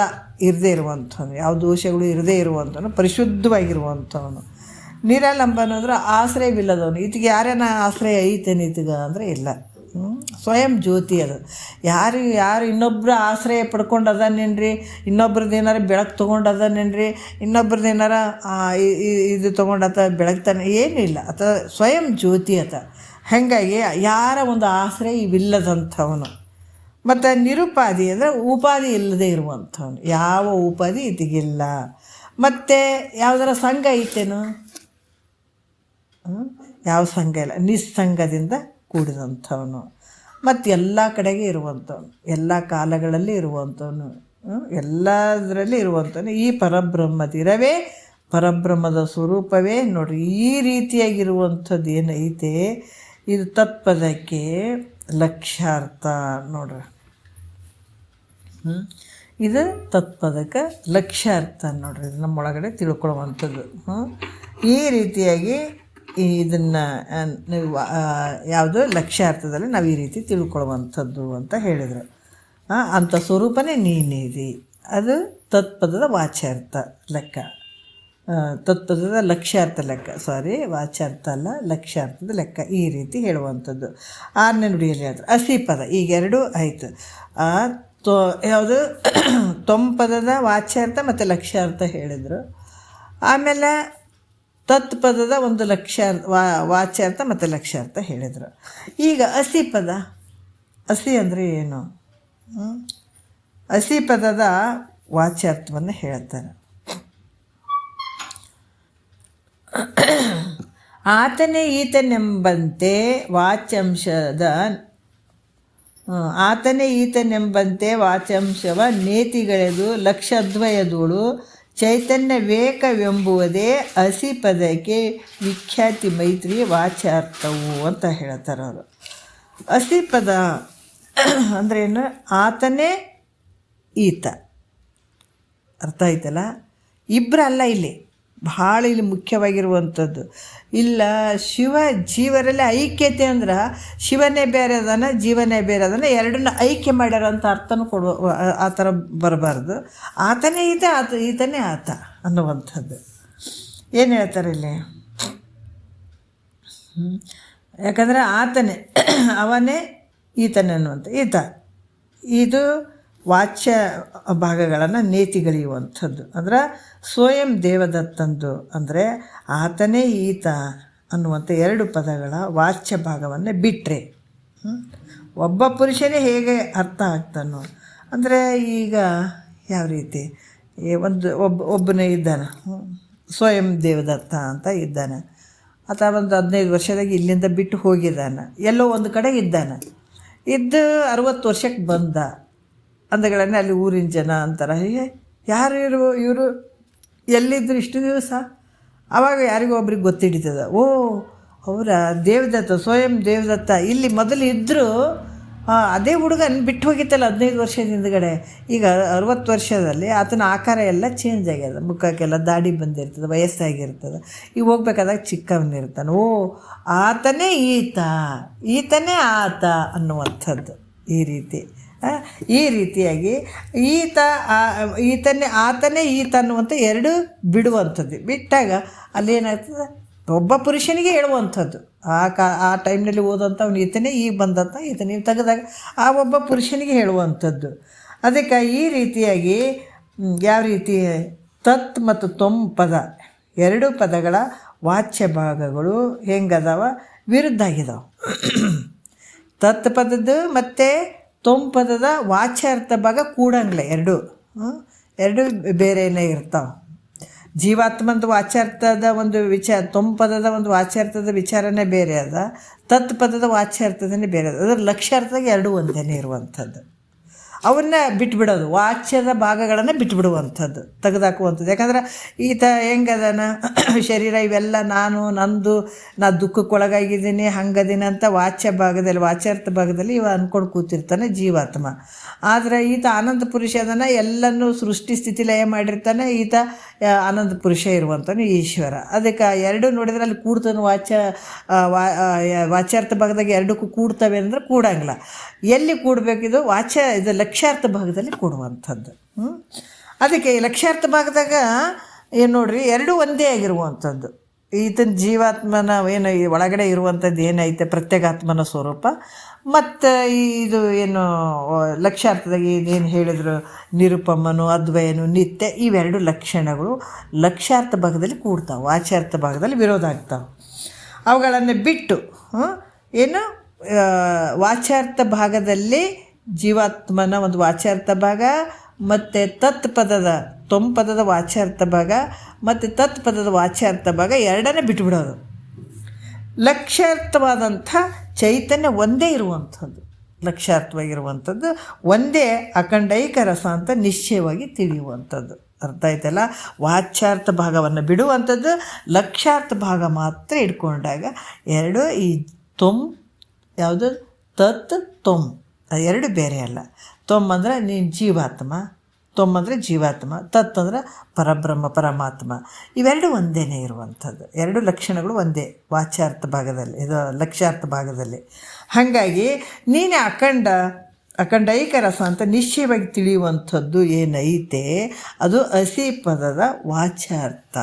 ಇರದೇ ಇರುವಂಥವನು, ಯಾವ ದೋಷಗಳು ಇರದೇ ಇರುವಂಥವನು, ಪರಿಶುದ್ಧವಾಗಿರುವಂಥವನು. ನಿರಾಲಂಬನ ಅಂದ್ರೆ ಆಶ್ರಯವಿಲ್ಲದವನು, ಈತಿಗೆ ಯಾರೇನ ಆಶ್ರಯ ಐತೇನೆ ಈತಿಗ ಅಂದರೆ ಇಲ್ಲ. ಸ್ವಯಂ ಜ್ಯೋತಿ ಅದು. ಯಾರು ಇನ್ನೊಬ್ಬರು ಆಶ್ರಯ ಪಡ್ಕೊಂಡು ಅದಾನೇನ್ರಿ, ಇನ್ನೊಬ್ರದ್ದು ಏನಾರ ಬೆಳಕು ತೊಗೊಂಡು ಅದಾನೇನ್ರಿ, ಇನ್ನೊಬ್ರದ್ದು ಏನಾರ ಇದು ತೊಗೊಂಡಾತ ಬೆಳಗ್ತಾನೆ, ಏನಿಲ್ಲ ಆತ ಸ್ವಯಂ ಜ್ಯೋತಿ ಆತ. ಹಾಗಾಗಿ ಯಾರ ಒಂದು ಆಶ್ರಯ ಇವಿಲ್ಲದಂಥವನು. ಮತ್ತು ನಿರುಪಾಧಿ ಅಂದರೆ ಉಪಾಧಿ ಇಲ್ಲದೆ ಇರುವಂಥವನು, ಯಾವ ಉಪಾಧಿ ಇದಿಗಿಲ್ಲ. ಮತ್ತು ಯಾವುದರ ಸಂಘ ಐತೇನು? ಯಾವ ಸಂಘ ಇಲ್ಲ, ನಿಸ್ಸಂಗದಿಂದ ಕೂಡಿದಂಥವನು ಮತ್ತು ಎಲ್ಲ ಕಡೆಗೆ ಇರುವಂಥವನು, ಎಲ್ಲ ಕಾಲಗಳಲ್ಲಿ ಇರುವಂಥವನು, ಎಲ್ಲದರಲ್ಲಿ ಇರುವಂಥವನು. ಈ ಪರಬ್ರಹ್ಮದಿರವೇ ಪರಬ್ರಹ್ಮದ ಸ್ವರೂಪವೇ. ನೋಡಿರಿ, ಈ ರೀತಿಯಾಗಿರುವಂಥದ್ದು ಏನೈತೆ ಇದು ತತ್ಪದಕ್ಕೆ ಲಕ್ಷ್ಯಾರ್ಥ ನೋಡ್ರಿ. ಇದು ತತ್ಪದಕ್ಕೆ ಲಕ್ಷ್ಯಾರ್ಥ ನೋಡ್ರಿ, ನಮ್ಮೊಳಗಡೆ ತಿಳ್ಕೊಳ್ಳುವಂಥದ್ದು. ಈ ರೀತಿಯಾಗಿ ಇದನ್ನು ಯಾವುದು ಲಕ್ಷ್ಯಾರ್ಥದಲ್ಲಿ ನಾವು ಈ ರೀತಿ ತಿಳ್ಕೊಳ್ಳುವಂಥದ್ದು ಅಂತ ಹೇಳಿದರು. ಅಂಥ ಸ್ವರೂಪನೇ ನೀನಿದಿ, ಅದು ತತ್ಪದದ ವಾಚ್ಯಾರ್ಥ ಲೆಕ್ಕ, ತತ್ಪದದ ಲಕ್ಷ್ಯಾರ್ಥ ಲೆಕ್ಕ, ವಾಚ್ಯಾರ್ಥ ಅಲ್ಲ, ಲಕ್ಷ್ಯಾರ್ಥದ ಲೆಕ್ಕ. ಈ ರೀತಿ ಹೇಳುವಂಥದ್ದು. 6ನೇ ನುಡಿಯಲ್ಲಿ ಹೇಳಿದ್ರು ಅಸಿಪದ. ಈಗ ಎರಡೂ ಆಯಿತು. ಯಾವುದು ತೊಂಪದದ ವಾಚ್ಯಾರ್ಥ ಮತ್ತು ಲಕ್ಷ್ಯಾರ್ಥ ಹೇಳಿದರು. ಆಮೇಲೆ ತತ್ಪದದ ಒಂದು ವಾಚ್ಯಾರ್ಥ ಮತ್ತು ಲಕ್ಷ್ಯಾರ್ಥ ಹೇಳಿದರು. ಈಗ ಅಸಿಪದ, ಅಸಿ ಅಂದರೆ ಏನು? ಅಸಿಪದದ ವಾಚ್ಯಾರ್ಥವನ್ನು ಹೇಳ್ತಾರೆ. ಆತನೇ ಈತನೆಂಬಂತೆ ವಾಚ್ಯಾಂಶವ ನೇತಿಗಳೆದು ಲಕ್ಷದ್ವಯದೋಳು ಚೈತನ್ಯವೇಕವೆಂಬುವುದೇ ಅಸಿಪದಕ್ಕೆ ವಿಖ್ಯಾತಿ ಮೈತ್ರಿ ವಾಚ್ಯಾರ್ಥವು ಅಂತ ಹೇಳ್ತಾರೆ ಅವರು. ಅಸಿಪದ ಅಂದ್ರೇನು? ಆತನೇ ಈತ, ಅರ್ಥ ಆಯ್ತಲ್ಲ? ಇಬ್ಬರಲ್ಲ, ಇಲ್ಲಿ ಭಾಳ ಇಲ್ಲಿ ಮುಖ್ಯವಾಗಿರುವಂಥದ್ದು. ಇಲ್ಲ ಶಿವ ಜೀವರಲ್ಲಿ ಐಕ್ಯತೆ ಅಂದ್ರೆ ಶಿವನೇ ಬೇರೆ ಅದಾನ, ಜೀವನೇ ಬೇರೆ ಅದಾನ, ಎರಡನ್ನ ಐಕ್ಯ ಮಾಡ್ಯಾರ ಅಂತ ಅರ್ಥನೂ ಆ ಥರ ಬರಬಾರ್ದು. ಆತನೇ ಈತ, ಈತನೇ ಆತ ಅನ್ನುವಂಥದ್ದು. ಏನು ಹೇಳ್ತಾರೆ ಇಲ್ಲಿ? ಯಾಕಂದರೆ ಆತನೇ, ಅವನೇ ಈತನೇ ಅನ್ನುವಂಥ ಈತ. ಇದು ವಾಚ್ಯ ಭಾಗಗಳನ್ನು ನೇತಿಗಳಿಯುವಂಥದ್ದು. ಅಂದ್ರೆ ಸ್ವಯಂ ದೇವದತ್ತಂದು ಅಂದರೆ ಆತನೇ ಈತ ಅನ್ನುವಂಥ 2 ಪದಗಳ ವಾಚ್ಯ ಭಾಗವನ್ನು ಬಿಟ್ಟರೆ ಒಬ್ಬ ಪುರುಷನೇ ಹೇಗೆ ಅರ್ಥ ಆಗ್ತಾನೋ ಅಂದರೆ, ಈಗ ಯಾವ ರೀತಿ ಒಬ್ಬನೇ ಇದ್ದಾನೆ, ಸ್ವಯಂ ದೇವದತ್ತ ಅಂತ ಇದ್ದಾನೆ. ಆತ ಒಂದು 15 ವರ್ಷದಾಗ ಇಲ್ಲಿಂದ ಬಿಟ್ಟು ಹೋಗಿದ್ದಾನೆ, ಎಲ್ಲೋ ಒಂದು ಕಡೆ ಇದ್ದಾನೆ. 60 ವರ್ಷಕ್ಕೆ ಬಂದ ಅಂದಗಳನ್ನೇ ಅಲ್ಲಿ ಊರಿನ ಜನ ಅಂತಾರೆ, ಯಾರು ಇವರು ಎಲ್ಲಿದ್ದರು ಇಷ್ಟು ದಿವಸ? ಆವಾಗ ಯಾರಿಗೋ ಒಬ್ರಿಗೆ ಗೊತ್ತಿಡಿತದ, ಓ ಅವರ ದೇವದತ್ತ, ಸ್ವಯಂ ದೇವದತ್ತ ಇಲ್ಲಿ ಮೊದಲು ಇದ್ದರು, ಅದೇ ಹುಡುಗನ ಬಿಟ್ಟು ಹೋಗಿತ್ತಲ್ಲ 15 ವರ್ಷದ ಹಿಂದ್ಗಡೆ. ಈಗ 60 ವರ್ಷದಲ್ಲಿ ಆತನ ಆಕಾರ ಎಲ್ಲ ಚೇಂಜ್ ಆಗ್ಯದ, ಮುಖಕ್ಕೆಲ್ಲ ದಾಡಿ ಬಂದಿರ್ತದೆ, ವಯಸ್ಸಾಗಿರ್ತದೆ. ಈಗ ಹೋಗ್ಬೇಕಾದಾಗ ಚಿಕ್ಕವನಿರ್ತಾನೆ. ಓ ಆತನೇ ಈತನೇ ಆತ ಅನ್ನುವಂಥದ್ದು. ಈ ರೀತಿಯಾಗಿ ಆತನೇ ಈತ ಅನ್ನುವಂಥ 2 ಬಿಡುವಂಥದ್ದು. ಬಿಟ್ಟಾಗ ಅಲ್ಲೇನಾಗ್ತದೆ, ಒಬ್ಬ ಪುರುಷನಿಗೆ ಹೇಳುವಂಥದ್ದು. ಆ ಟೈಮ್ನಲ್ಲಿ ಓದಂಥ ಅವನು ಈತನೇ, ಈಗ ಬಂದಂಥ ಈತನೇ ತೆಗೆದಾಗ ಆ ಒಬ್ಬ ಪುರುಷನಿಗೆ ಹೇಳುವಂಥದ್ದು. ಅದಕ್ಕೆ ಈ ರೀತಿಯಾಗಿ ಯಾವ ರೀತಿ ತತ್ ಮತ್ತು ತೊಂಪದ 2 ಪದಗಳ ವಾಚ್ಯ ಭಾಗಗಳು ಹೆಂಗದಾವ? ವಿರುದ್ಧ ಆಗಿದಾವೆ. ತತ್ ಪದದ್ದು ಮತ್ತು ತೊಂಪದದ ವಾಚ್ಯಾರ್ಥ ಭಾಗ ಕೂಡಂಗಿಲ್ಲ, ಎರಡು ಬೇರೆಯೇ ಇರ್ತಾವೆ. ಜೀವಾತ್ಮಂದು ವಾಚ್ಯಾರ್ಥದ ಒಂದು ತೊಂಪದದ ಒಂದು ವಾಚ್ಯಾರ್ಥದ ವಿಚಾರನೇ ಬೇರೆ ಅದ, ತತ್ಪದದ ವಾಚ್ಯಾರ್ಥದನೇ ಬೇರೆ ಅದ. ಅದರ ಲಕ್ಷ್ಯಾರ್ಥದಾಗ 2 ಒಂದೇ ಇರುವಂಥದ್ದು. ಅವನ್ನ ಬಿಟ್ಬಿಡೋದು, ವಾಚ್ಯದ ಭಾಗಗಳನ್ನು ಬಿಟ್ಬಿಡುವಂಥದ್ದು, ತೆಗೆದಾಕುವಂಥದ್ದು. ಯಾಕಂದ್ರೆ ಈತ ಹೆಂಗದಾನ, ಶರೀರ ಇವೆಲ್ಲ ನಂದು, ನಾ ದುಃಖಕ್ಕೊಳಗಾಗಿದ್ದೀನಿ, ಹಂಗದೀನಿ ಅಂತ ವಾಚ್ಯಾರ್ಥ ಭಾಗದಲ್ಲಿ ಇವ ಅಂದ್ಕೊಂಡು ಕೂತಿರ್ತಾನೆ ಜೀವಾತ್ಮ. ಆದರೆ ಈತ ಆನಂದ ಪುರುಷ ಅದನ್ನು ಎಲ್ಲನೂ ಸೃಷ್ಟಿ ಸ್ಥಿತಿ ಲಯ ಮಾಡಿರ್ತಾನೆ. ಈತ ಆನಂದ ಪುರುಷ ಇರುವಂಥನು ಈಶ್ವರ. ಅದಕ್ಕೆ 2 ನೋಡಿದ್ರೆ ಅಲ್ಲಿ ಕೂಡ್ತಾನೆ. ವಾಚ್ಯಾರ್ಥ ಭಾಗದಾಗ 2ಕ್ಕೂ ಕೂಡ್ತವೆ ಅಂದರೆ ಕೂಡಂಗಿಲ್ಲ. ಎಲ್ಲಿ ಕೂಡಬೇಕಿದು? ಇದು ಲಕ್ಷ್ಯಾರ್ಥ ಭಾಗದಲ್ಲಿ ಕೂಡುವಂಥದ್ದು. ಅದಕ್ಕೆ ಲಕ್ಷ್ಯಾರ್ಥ ಭಾಗದಾಗ ಏನು ನೋಡ್ರಿ, 2 ಒಂದೇ ಆಗಿರುವಂಥದ್ದು. ಈತನ ಜೀವಾತ್ಮನ ಏನು ಒಳಗಡೆ ಇರುವಂಥದ್ದು ಏನೈತೆ ಪ್ರತ್ಯೇಕಾತ್ಮನ ಸ್ವರೂಪ, ಮತ್ತು ಇದು ಏನು ಲಕ್ಷ್ಯಾರ್ಥದಾಗ ಏನು ಹೇಳಿದ್ರು, ನಿರುಪಮನು, ಅದ್ವಯನು, ನಿತ್ಯ, ಇವೆರಡು ಲಕ್ಷಣಗಳು ಲಕ್ಷ್ಯಾರ್ಥ ಭಾಗದಲ್ಲಿ ಕೂಡ್ತಾವೆ, ವಾಚ್ಯಾರ್ಥ ಭಾಗದಲ್ಲಿ ವಿರೋಧ ಆಗ್ತಾವೆ. ಅವುಗಳನ್ನು ಬಿಟ್ಟು ಏನು ವಾಚ್ಯಾರ್ಥ ಭಾಗದಲ್ಲಿ ಜೀವಾತ್ಮನ ಒಂದು ವಾಚ್ಯಾರ್ಥ ಭಾಗ ಮತ್ತು ತತ್ಪದದ ತೊಂಪದದ ವಾಚ್ಯಾರ್ಥ ಭಾಗ ಮತ್ತು ತತ್ಪದದ ವಾಚ್ಯಾರ್ಥ ಭಾಗ 2 ಬಿಟ್ಟುಬಿಡೋದು. ಲಕ್ಷ್ಯಾರ್ಥವಾದಂಥ ಚೈತನ್ಯ ಒಂದೇ ಇರುವಂಥದ್ದು, ಲಕ್ಷ್ಯಾರ್ಥವಾಗಿರುವಂಥದ್ದು ಒಂದೇ ಅಖಂಡೈಕ ರಸ ಅಂತ ನಿಶ್ಚಯವಾಗಿ ತಿಳಿಯುವಂಥದ್ದು. ಅರ್ಥ ಆಯ್ತಲ್ಲ? ವಾಚ್ಯಾರ್ಥ ಭಾಗವನ್ನು ಬಿಡುವಂಥದ್ದು, ಲಕ್ಷ್ಯಾರ್ಥ ಭಾಗ ಮಾತ್ರ ಇಟ್ಕೊಂಡಾಗ ಎರಡು ಈ ತೊಮ್ ಯಾವುದು ತತ್ ತೊಮ್ ಎರಡು ಬೇರೆ ಅಲ್ಲ. ತೊಮ್ ಅಂದರೆ ನೀನು ಜೀವಾತ್ಮ, ತೊಮ್ ಅಂದರೆ ಜೀವಾತ್ಮ, ತತ್ ಅಂದರೆ ಪರಬ್ರಹ್ಮ ಪರಮಾತ್ಮ, ಇವೆರಡು ಒಂದೇ ಇರುವಂಥದ್ದು. ಎರಡು ಲಕ್ಷಣಗಳು ಒಂದೇ ವಾಚ್ಯಾರ್ಥ ಭಾಗದಲ್ಲಿ, ಇದು ಲಕ್ಷ್ಯಾರ್ಥ ಭಾಗದಲ್ಲಿ. ಹಾಗಾಗಿ ನೀನೇ ಅಖಂಡೈಕ ರಸ ಅಂತ ನಿಶ್ಚಯವಾಗಿ ತಿಳಿಯುವಂಥದ್ದು ಏನೈತೆ ಅದು ಅಸಿ ಪದದ ವಾಚ್ಯಾರ್ಥ.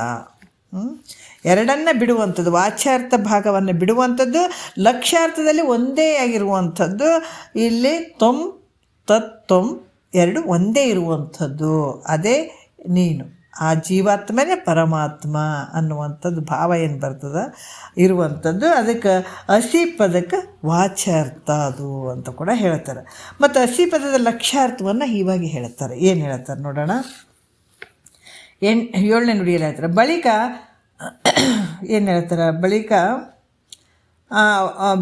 ಎರಡನ್ನ ಬಿಡುವಂಥದ್ದು, ವಾಚ್ಯಾರ್ಥ ಭಾಗವನ್ನು ಬಿಡುವಂಥದ್ದು, ಲಕ್ಷ್ಯಾರ್ಥದಲ್ಲಿ ಒಂದೇ ಆಗಿರುವಂಥದ್ದು. ಇಲ್ಲಿ ತೊಮ್ ತತ್ ತೊಮ್ ಎರಡು ಒಂದೇ ಇರುವಂಥದ್ದು, ಅದೇ ನೀನು, ಆ ಜೀವಾತ್ಮನೇ ಪರಮಾತ್ಮ ಅನ್ನುವಂಥದ್ದು ಭಾವ ಏನು ಬರ್ತದೆ ಇರುವಂಥದ್ದು. ಅದಕ್ಕೆ ಅಸಿ ಪದಕ್ಕೆ ವಾಚ್ಯಾರ್ಥ ಅದು ಅಂತ ಕೂಡ ಹೇಳ್ತಾರೆ. ಮತ್ತು ಅಸಿ ಪದದ ಲಕ್ಷ್ಯಾರ್ಥವನ್ನು ಹೀಗಾಗಿ ಹೇಳ್ತಾರೆ. ಏನು ಹೇಳ್ತಾರೆ ನೋಡೋಣ. 7ನೇ ನುಡಿಯಲ್ಲಿ ಹೇಳ್ತಾರೆ. ಬಳಿಕ ಏನು ಹೇಳ್ತಾರೆ,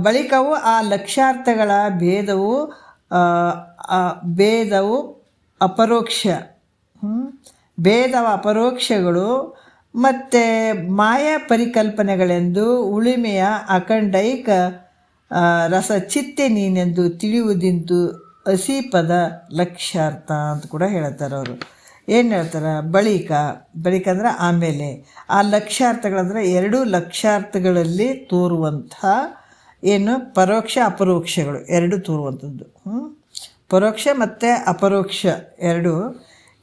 ಬಳಿಕವು ಆ ಲಕ್ಷ್ಯಾರ್ಥಗಳ ಭೇದವು ಅಪರೋಕ್ಷಗಳು ಮತ್ತು ಮಾಯಾ ಪರಿಕಲ್ಪನೆಗಳೆಂದು ಉಳಿಮೆಯ ಅಖಂಡೈಕ ರಸಚಿತ್ತೆ ನೀನೆಂದು ತಿಳಿಯುವುದಿಂತು ಅಸಿಪದ ಲಕ್ಷ್ಯಾರ್ಥ ಅಂತ ಕೂಡ ಹೇಳ್ತಾರೆ ಅವರು. ಏನು ಹೇಳ್ತಾರೆ, ಬಳಿಕ ಅಂದ್ರೆ ಆಮೇಲೆ, ಆ ಲಕ್ಷ್ಯಾರ್ಥಗಳಂದ್ರೆ ಎರಡೂ ಲಕ್ಷ್ಯಾರ್ಥಗಳಲ್ಲಿ ತೋರುವಂಥ ಏನು ಪರೋಕ್ಷ ಅಪರೋಕ್ಷಗಳು ಎರಡು ತೋರುವಂಥದ್ದು. ಪರೋಕ್ಷ ಮತ್ತು ಅಪರೋಕ್ಷ ಎರಡು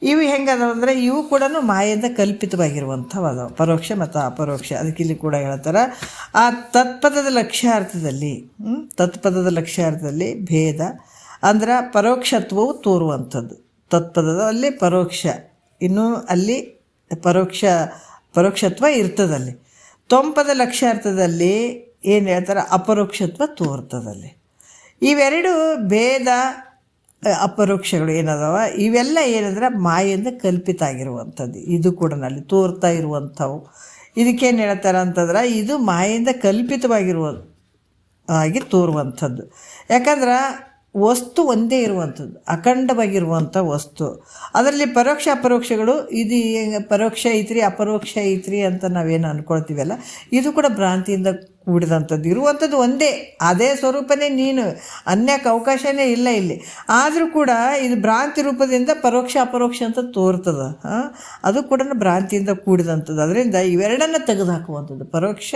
ಇವು ಹೆಂಗದಾವ ಅಂದರೆ ಇವು ಕೂಡ ಮಾಯಿಂದ ಕಲ್ಪಿತವಾಗಿರುವಂಥವು ಅದಾವೆ, ಪರೋಕ್ಷ ಮತ್ತು ಅಪರೋಕ್ಷ. ಅದಕ್ಕೆ ಇಲ್ಲಿ ಕೂಡ ಹೇಳ್ತಾರೆ ಆ ತತ್ಪದದ ಲಕ್ಷ್ಯಾರ್ಥದಲ್ಲಿ ಭೇದ ಅಂದ್ರೆ ಪರೋಕ್ಷತ್ವವು ತೋರುವಂಥದ್ದು. ತತ್ಪದದಲ್ಲಿ ಪರೋಕ್ಷ, ಇನ್ನೂ ಅಲ್ಲಿ ಪರೋಕ್ಷತ್ವ ಇರ್ತದಲ್ಲಿ. ತೊಂಪದ ಲಕ್ಷ್ಯಾರ್ಥದಲ್ಲಿ ಏನು ಹೇಳ್ತಾರೆ, ಅಪರೋಕ್ಷತ್ವ ತೋರ್ತದಲ್ಲಿ. ಇವೆರಡು ಭೇದ ಅಪರೋಕ್ಷಗಳು ಏನದಾವ ಇವೆಲ್ಲ ಏನಂದ್ರೆ ಮಾಯಿಂದ ಕಲ್ಪಿತ ಆಗಿರುವಂಥದ್ದು. ಇದು ಕೂಡ ಅಲ್ಲಿ ತೋರ್ತಾ ಇರುವಂಥವು. ಇದಕ್ಕೇನು ಹೇಳ್ತಾರೆ ಅಂತಂದ್ರೆ ಇದು ಮಾಯಿಂದ ಕಲ್ಪಿತವಾಗಿರುವಾಗಿ ತೋರುವಂಥದ್ದು. ಯಾಕಂದ್ರೆ ವಸ್ತು ಒಂದೇ ಇರುವಂಥದ್ದು, ಅಖಂಡವಾಗಿರುವಂಥ ವಸ್ತು. ಅದರಲ್ಲಿ ಪರೋಕ್ಷ ಅಪರೋಕ್ಷಗಳು, ಇದು ಪರೋಕ್ಷ ಐತ್ರಿ ಅಪರೋಕ್ಷ ಐತ್ರಿ ಅಂತ ನಾವೇನು ಅಂದ್ಕೊಳ್ತೀವಲ್ಲ, ಇದು ಕೂಡ ಭ್ರಾಂತಿಯಿಂದ ಕೂಡಿದಂಥದ್ದು. ಇರುವಂಥದ್ದು ಒಂದೇ, ಅದೇ ಸ್ವರೂಪನೇ ನೀನು, ಅನ್ಯಕ್ಕೆ ಅವಕಾಶನೇ ಇಲ್ಲ ಇಲ್ಲಿ. ಆದರೂ ಕೂಡ ಇದು ಭ್ರಾಂತಿ ರೂಪದಿಂದ ಪರೋಕ್ಷ ಅಪರೋಕ್ಷ ಅಂತ ತೋರ್ತದ. ಅದು ಕೂಡ ಭ್ರಾಂತಿಯಿಂದ ಕೂಡಿದಂಥದ್ದು. ಅದರಿಂದ ಇವೆರಡನ್ನು ತೆಗೆದುಹಾಕುವಂಥದ್ದು, ಪರೋಕ್ಷ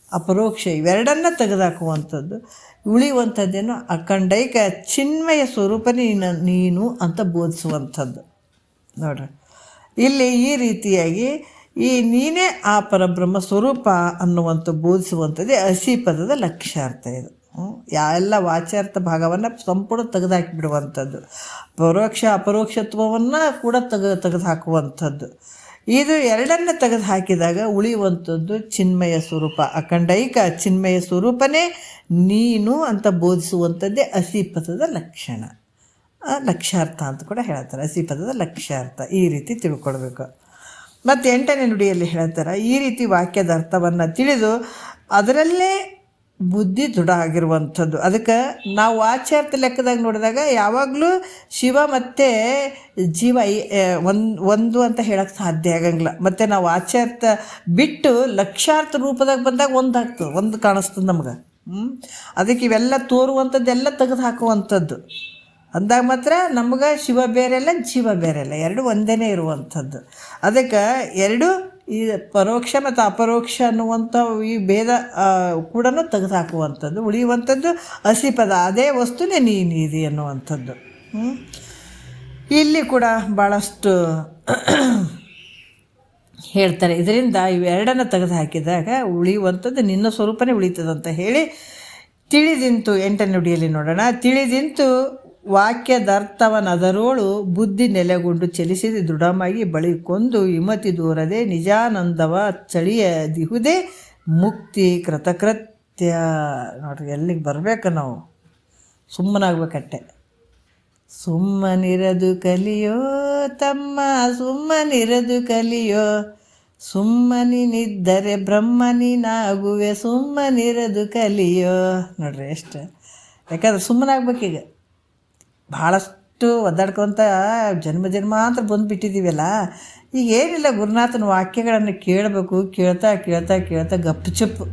ಅಪರೋಕ್ಷ ಇವೆರಡನ್ನು ತೆಗೆದುಹಾಕುವಂಥದ್ದು. ಉಳಿಯುವಂಥದ್ದೇನು ಅಖಂಡೈಕ ಚಿನ್ಮಯ ಸ್ವರೂಪನೇ ನೀನು ಅಂತ ಬೋಧಿಸುವಂಥದ್ದು. ನೋಡ್ರಿ, ಇಲ್ಲಿ ಈ ರೀತಿಯಾಗಿ ಈ ನೀನೇ ಆ ಪರಬ್ರಹ್ಮ ಸ್ವರೂಪ ಅನ್ನುವಂಥ ಬೋಧಿಸುವಂಥದ್ದೇ ಅಸಿ ಪದದ ಲಕ್ಷ್ಯಾರ್ಥ. ಇದು ಎಲ್ಲ ವಾಚ್ಯಾರ್ಥ ಭಾಗವನ್ನು ಸಂಪೂರ್ಣ ತೆಗೆದುಹಾಕಿಬಿಡುವಂಥದ್ದು, ಪರೋಕ್ಷ ಅಪರೋಕ್ಷತ್ವವನ್ನು ಕೂಡ ತೆಗೆದುಹಾಕುವಂಥದ್ದು. ಇದು ಎರಡನ್ನು ತೆಗೆದು ಹಾಕಿದಾಗ ಉಳಿಯುವಂಥದ್ದು ಚಿನ್ಮಯ ಸ್ವರೂಪ, ಅಖಂಡೈಕ ಚಿನ್ಮಯ ಸ್ವರೂಪನೇ ನೀನು ಅಂತ ಬೋಧಿಸುವಂಥದ್ದೇ ಅಸಿಪದದ ಲಕ್ಷಣ, ಲಕ್ಷ್ಯಾರ್ಥ ಅಂತ ಕೂಡ ಹೇಳ್ತಾರೆ. ಅಸಿಪದದ ಲಕ್ಷ್ಯಾರ್ಥ ಈ ರೀತಿ ತಿಳ್ಕೊಳ್ಬೇಕು. ಮತ್ತು 8ನೇ ನುಡಿಯಲ್ಲಿ ಹೇಳ್ತಾರೆ, ಈ ರೀತಿ ವಾಕ್ಯದ ಅರ್ಥವನ್ನು ತಿಳಿದು ಅದರಲ್ಲೇ ಬುದ್ಧಿ ದೃಢ ಆಗಿರುವಂಥದ್ದು. ಅದಕ್ಕೆ ನಾವು ವಾಚ್ಯಾರ್ಥ ಲೆಕ್ಕದಾಗ ನೋಡಿದಾಗ ಯಾವಾಗಲೂ ಶಿವ ಮತ್ತು ಜೀವ ಒಂದು ಅಂತ ಹೇಳೋಕ್ಕೆ ಸಾಧ್ಯ ಆಗಂಗಿಲ್ಲ. ಮತ್ತು ನಾವು ವಾಚ್ಯಾರ್ಥ ಬಿಟ್ಟು ಲಕ್ಷ್ಯಾರ್ಥ ರೂಪದಾಗ ಬಂದಾಗ ಒಂದು ಕಾಣಿಸ್ತದೆ ನಮ್ಗೆ. ಅದಕ್ಕೆ ಇವೆಲ್ಲ ತೋರುವಂಥದ್ದೆಲ್ಲ ತೆಗೆದು ಹಾಕುವಂಥದ್ದು ಅಂದಾಗ ಮಾತ್ರ ನಮ್ಗೆ ಶಿವ ಬೇರೆ ಅಲ್ಲ ಜೀವ ಬೇರೆ ಅಲ್ಲ, ಎರಡು ಒಂದೇ ಇರುವಂಥದ್ದು. ಅದಕ್ಕೆ ಎರಡು ಈ ಪರೋಕ್ಷ ಮತ್ತು ಅಪರೋಕ್ಷ ಅನ್ನುವಂಥ ಈ ಭೇದ ಕೂಡ ತೆಗೆದುಹಾಕುವಂಥದ್ದು. ಉಳಿಯುವಂಥದ್ದು ಅಸಿಪದ, ಅದೇ ವಸ್ತುನೇ ನೀನಿದೆ ಅನ್ನುವಂಥದ್ದು. ಇಲ್ಲಿ ಕೂಡ ಭಾಳಷ್ಟು ಹೇಳ್ತಾರೆ. ಇದರಿಂದ ಇವೆರಡನ್ನು ತೆಗೆದು ಹಾಕಿದಾಗ ಉಳಿಯುವಂಥದ್ದು ನಿನ್ನ ಸ್ವರೂಪನೇ ಉಳಿತದಂತ ಹೇಳಿ ತಿಳಿದಿಂತು. 8ನೇ ನುಡಿಯಲ್ಲಿ ನೋಡೋಣ. ತಿಳಿದಿಂತು ವಾಕ್ಯದರ್ಥವನದರೋಳು ಬುದ್ಧಿ ನೆಲೆಗೊಂಡು ಚಲಿಸಿದ ದೃಢವಾಗಿ ಬಳಿಕೊಂದು ವಿಮತಿ ದೂರದೆ ನಿಜಾನಂದವ ಚಳಿಯದಿಹುದೇ ಮುಕ್ತಿ ಕೃತಕೃತ್ಯ. ನೋಡ್ರಿ, ಎಲ್ಲಿಗೆ ಬರಬೇಕು ನಾವು, ಸುಮ್ಮನಾಗಬೇಕಟ್ಟೆ. ಸುಮ್ಮನಿರದು ಕಲಿಯೋ ತಮ್ಮ, ಸುಮ್ಮನಿರದು ಕಲಿಯೋ, ಸುಮ್ಮನಿನಿದ್ದರೆ ಬ್ರಹ್ಮನಿನಾಗುವೆ ಸುಮ್ಮನಿರದು ಕಲಿಯೋ. ನೋಡ್ರಿ ಎಷ್ಟು, ಯಾಕಂದ್ರೆ ಸುಮ್ಮನಾಗ್ಬೇಕೀಗ. ಭಾಳಷ್ಟು ಒದ್ದಾಡ್ಕೊತ ಜನ್ಮಾಂತರ ಬಂದುಬಿಟ್ಟಿದ್ದೀವಲ್ಲ, ಈಗ ಏನಿಲ್ಲ, ಗುರುನಾಥನ ವಾಕ್ಯಗಳನ್ನು ಕೇಳಬೇಕು. ಕೇಳ್ತಾ ಕೇಳ್ತಾ ಕೇಳ್ತಾ ಗಪ್ಪು ಚಪ್ಪು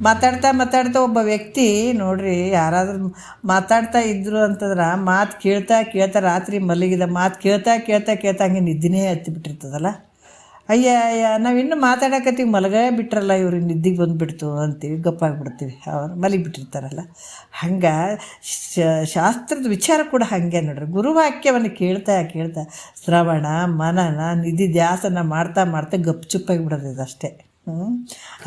ಮಾತಾಡ್ತಾ ಒಬ್ಬ ವ್ಯಕ್ತಿ ನೋಡ್ರಿ, ಯಾರಾದರೂ ಮಾತಾಡ್ತಾ ಇದ್ರು ಅಂತಂದ್ರೆ ಮಾತು ಕೇಳ್ತಾ ಕೇಳ್ತಾ ರಾತ್ರಿ ಮಲಗಿದ ಮಾತು ಕೇಳ್ತಾ ಕೇಳ್ತಾ ಕೇಳ್ತಾ ಹಂಗೆ ನಿದ್ದೆನೇ ಹತ್ತಿಬಿಟ್ಟಿರ್ತದಲ್ಲ. ಅಯ್ಯ ನಾವು ಮಾತಾಡಕತ್ತೀವಿ, ಮಲಗೇ ಬಿಟ್ರಲ್ಲ ಇವ್ರಿಗೆ ನಿದ್ದೆಗೆ ಬಂದುಬಿಡ್ತು ಅಂತೀವಿ, ಗಪ್ಪಾಗಿಬಿಡ್ತೀವಿ. ಅವ್ರು ಮಲಗಿಬಿಟ್ಟಿರ್ತಾರಲ್ಲ. ಹಂಗೆ ಶಾಸ್ತ್ರದ ವಿಚಾರ ಕೂಡ ಹಾಗೆ ನೋಡ್ರಿ. ಗುರುವಾಕ್ಯವನ್ನು ಕೇಳ್ತಾ ಕೇಳ್ತಾ ಶ್ರವಣ ಮನನ ನಿಧಿ ಧ್ಯಾಸನ ಮಾಡ್ತಾ ಮಾಡ್ತಾ ಗಪ್ ಚುಪ್ಪಾಗಿ ಬಿಡೋದು ಇದು ಅಷ್ಟೇ.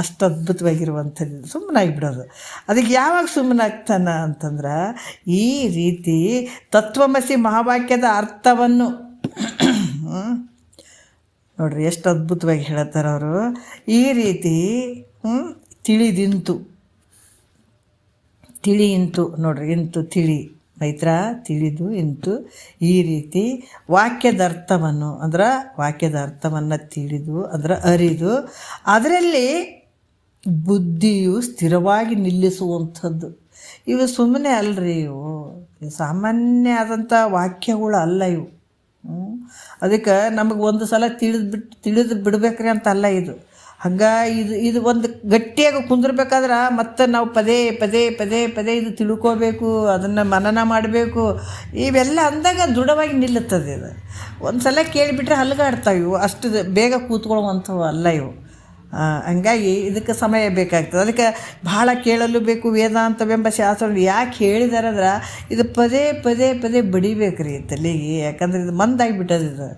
ಅಷ್ಟು ಅದ್ಭುತವಾಗಿರುವಂಥದ್ದು ಸುಮ್ಮನಾಗಿಬಿಡೋದು. ಅದಕ್ಕೆ ಯಾವಾಗ ಸುಮ್ಮನಾಗ್ತಾನ ಅಂತಂದ್ರೆ, ಈ ರೀತಿ ತತ್ವಮಸಿ ಮಹಾವಾಕ್ಯದ ಅರ್ಥವನ್ನು ನೋಡ್ರಿ ಎಷ್ಟು ಅದ್ಭುತವಾಗಿ ಹೇಳ್ತಾರೆ ಅವರು. ಈ ರೀತಿ ತಿಳಿಯಿಂತು ನೋಡ್ರಿ, ಇಂತು ತಿಳಿ ಮೈತ್ರ ತಿಳಿದು ಇಂತು ಈ ರೀತಿ ವಾಕ್ಯದ ಅರ್ಥವನ್ನು ತಿಳಿದು ಅರಿದು ಅದರಲ್ಲಿ ಬುದ್ಧಿಯು ಸ್ಥಿರವಾಗಿ ನಿಲ್ಲಿಸುವಂಥದ್ದು. ಇವು ಸುಮ್ಮನೆ ಅಲ್ಲರಿ, ಇವು ಸಾಮಾನ್ಯ ಆದಂಥ ವಾಕ್ಯಗಳು ಅಲ್ಲ ಇವು. ಅದಕ್ಕೆ ನಮಗೆ ಒಂದು ಸಲ ತಿಳಿದು ಬಿಡ್ಬೇಕ್ರಿ ಅಂತ ಅಲ್ಲ ಇದು. ಹಂಗೆ ಇದು ಒಂದು ಗಟ್ಟಿಯಾಗಿ ಕುಂದಿರ್ಬೇಕಾದ್ರೆ ಮತ್ತೆ ನಾವು ಪದೇ ಪದೇ ಪದೇ ಪದೇ ಇದು ತಿಳ್ಕೋಬೇಕು, ಅದನ್ನು ಮನನ ಮಾಡಬೇಕು. ಇವೆಲ್ಲ ಅಂದಾಗ ದೃಢವಾಗಿ ನಿಲ್ಲುತ್ತದೆ ಇದು. ಒಂದು ಸಲ ಕೇಳಿಬಿಟ್ರೆ ಹಲ್ಗಾಡ್ತಾವೆ ಇವು, ಅಷ್ಟು ಬೇಗ ಕೂತ್ಕೊಳ್ಳುವಂಥವು ಅಲ್ಲ ಇವು. ಹಂಗಾಗಿ ಇದಕ್ಕೆ ಸಮಯ ಬೇಕಾಗ್ತದೆ. ಅದಕ್ಕೆ ಭಾಳ ಕೇಳಲು ಬೇಕು ವೇದಾಂತವೆಂಬ ಶಾಸ್ತ್ರವನ್ನು ಯಾಕೆ ಹೇಳಿದಾರೆ ಅಂದ್ರೆ, ಇದು ಪದೇ ಪದೇ ಪದೇ ಬಡಿಬೇಕ್ರಿ ತಲೆಗೆ. ಯಾಕಂದರೆ ಇದು ಮಂದಾಗಿಬಿಟ್ಟದು, ಇದು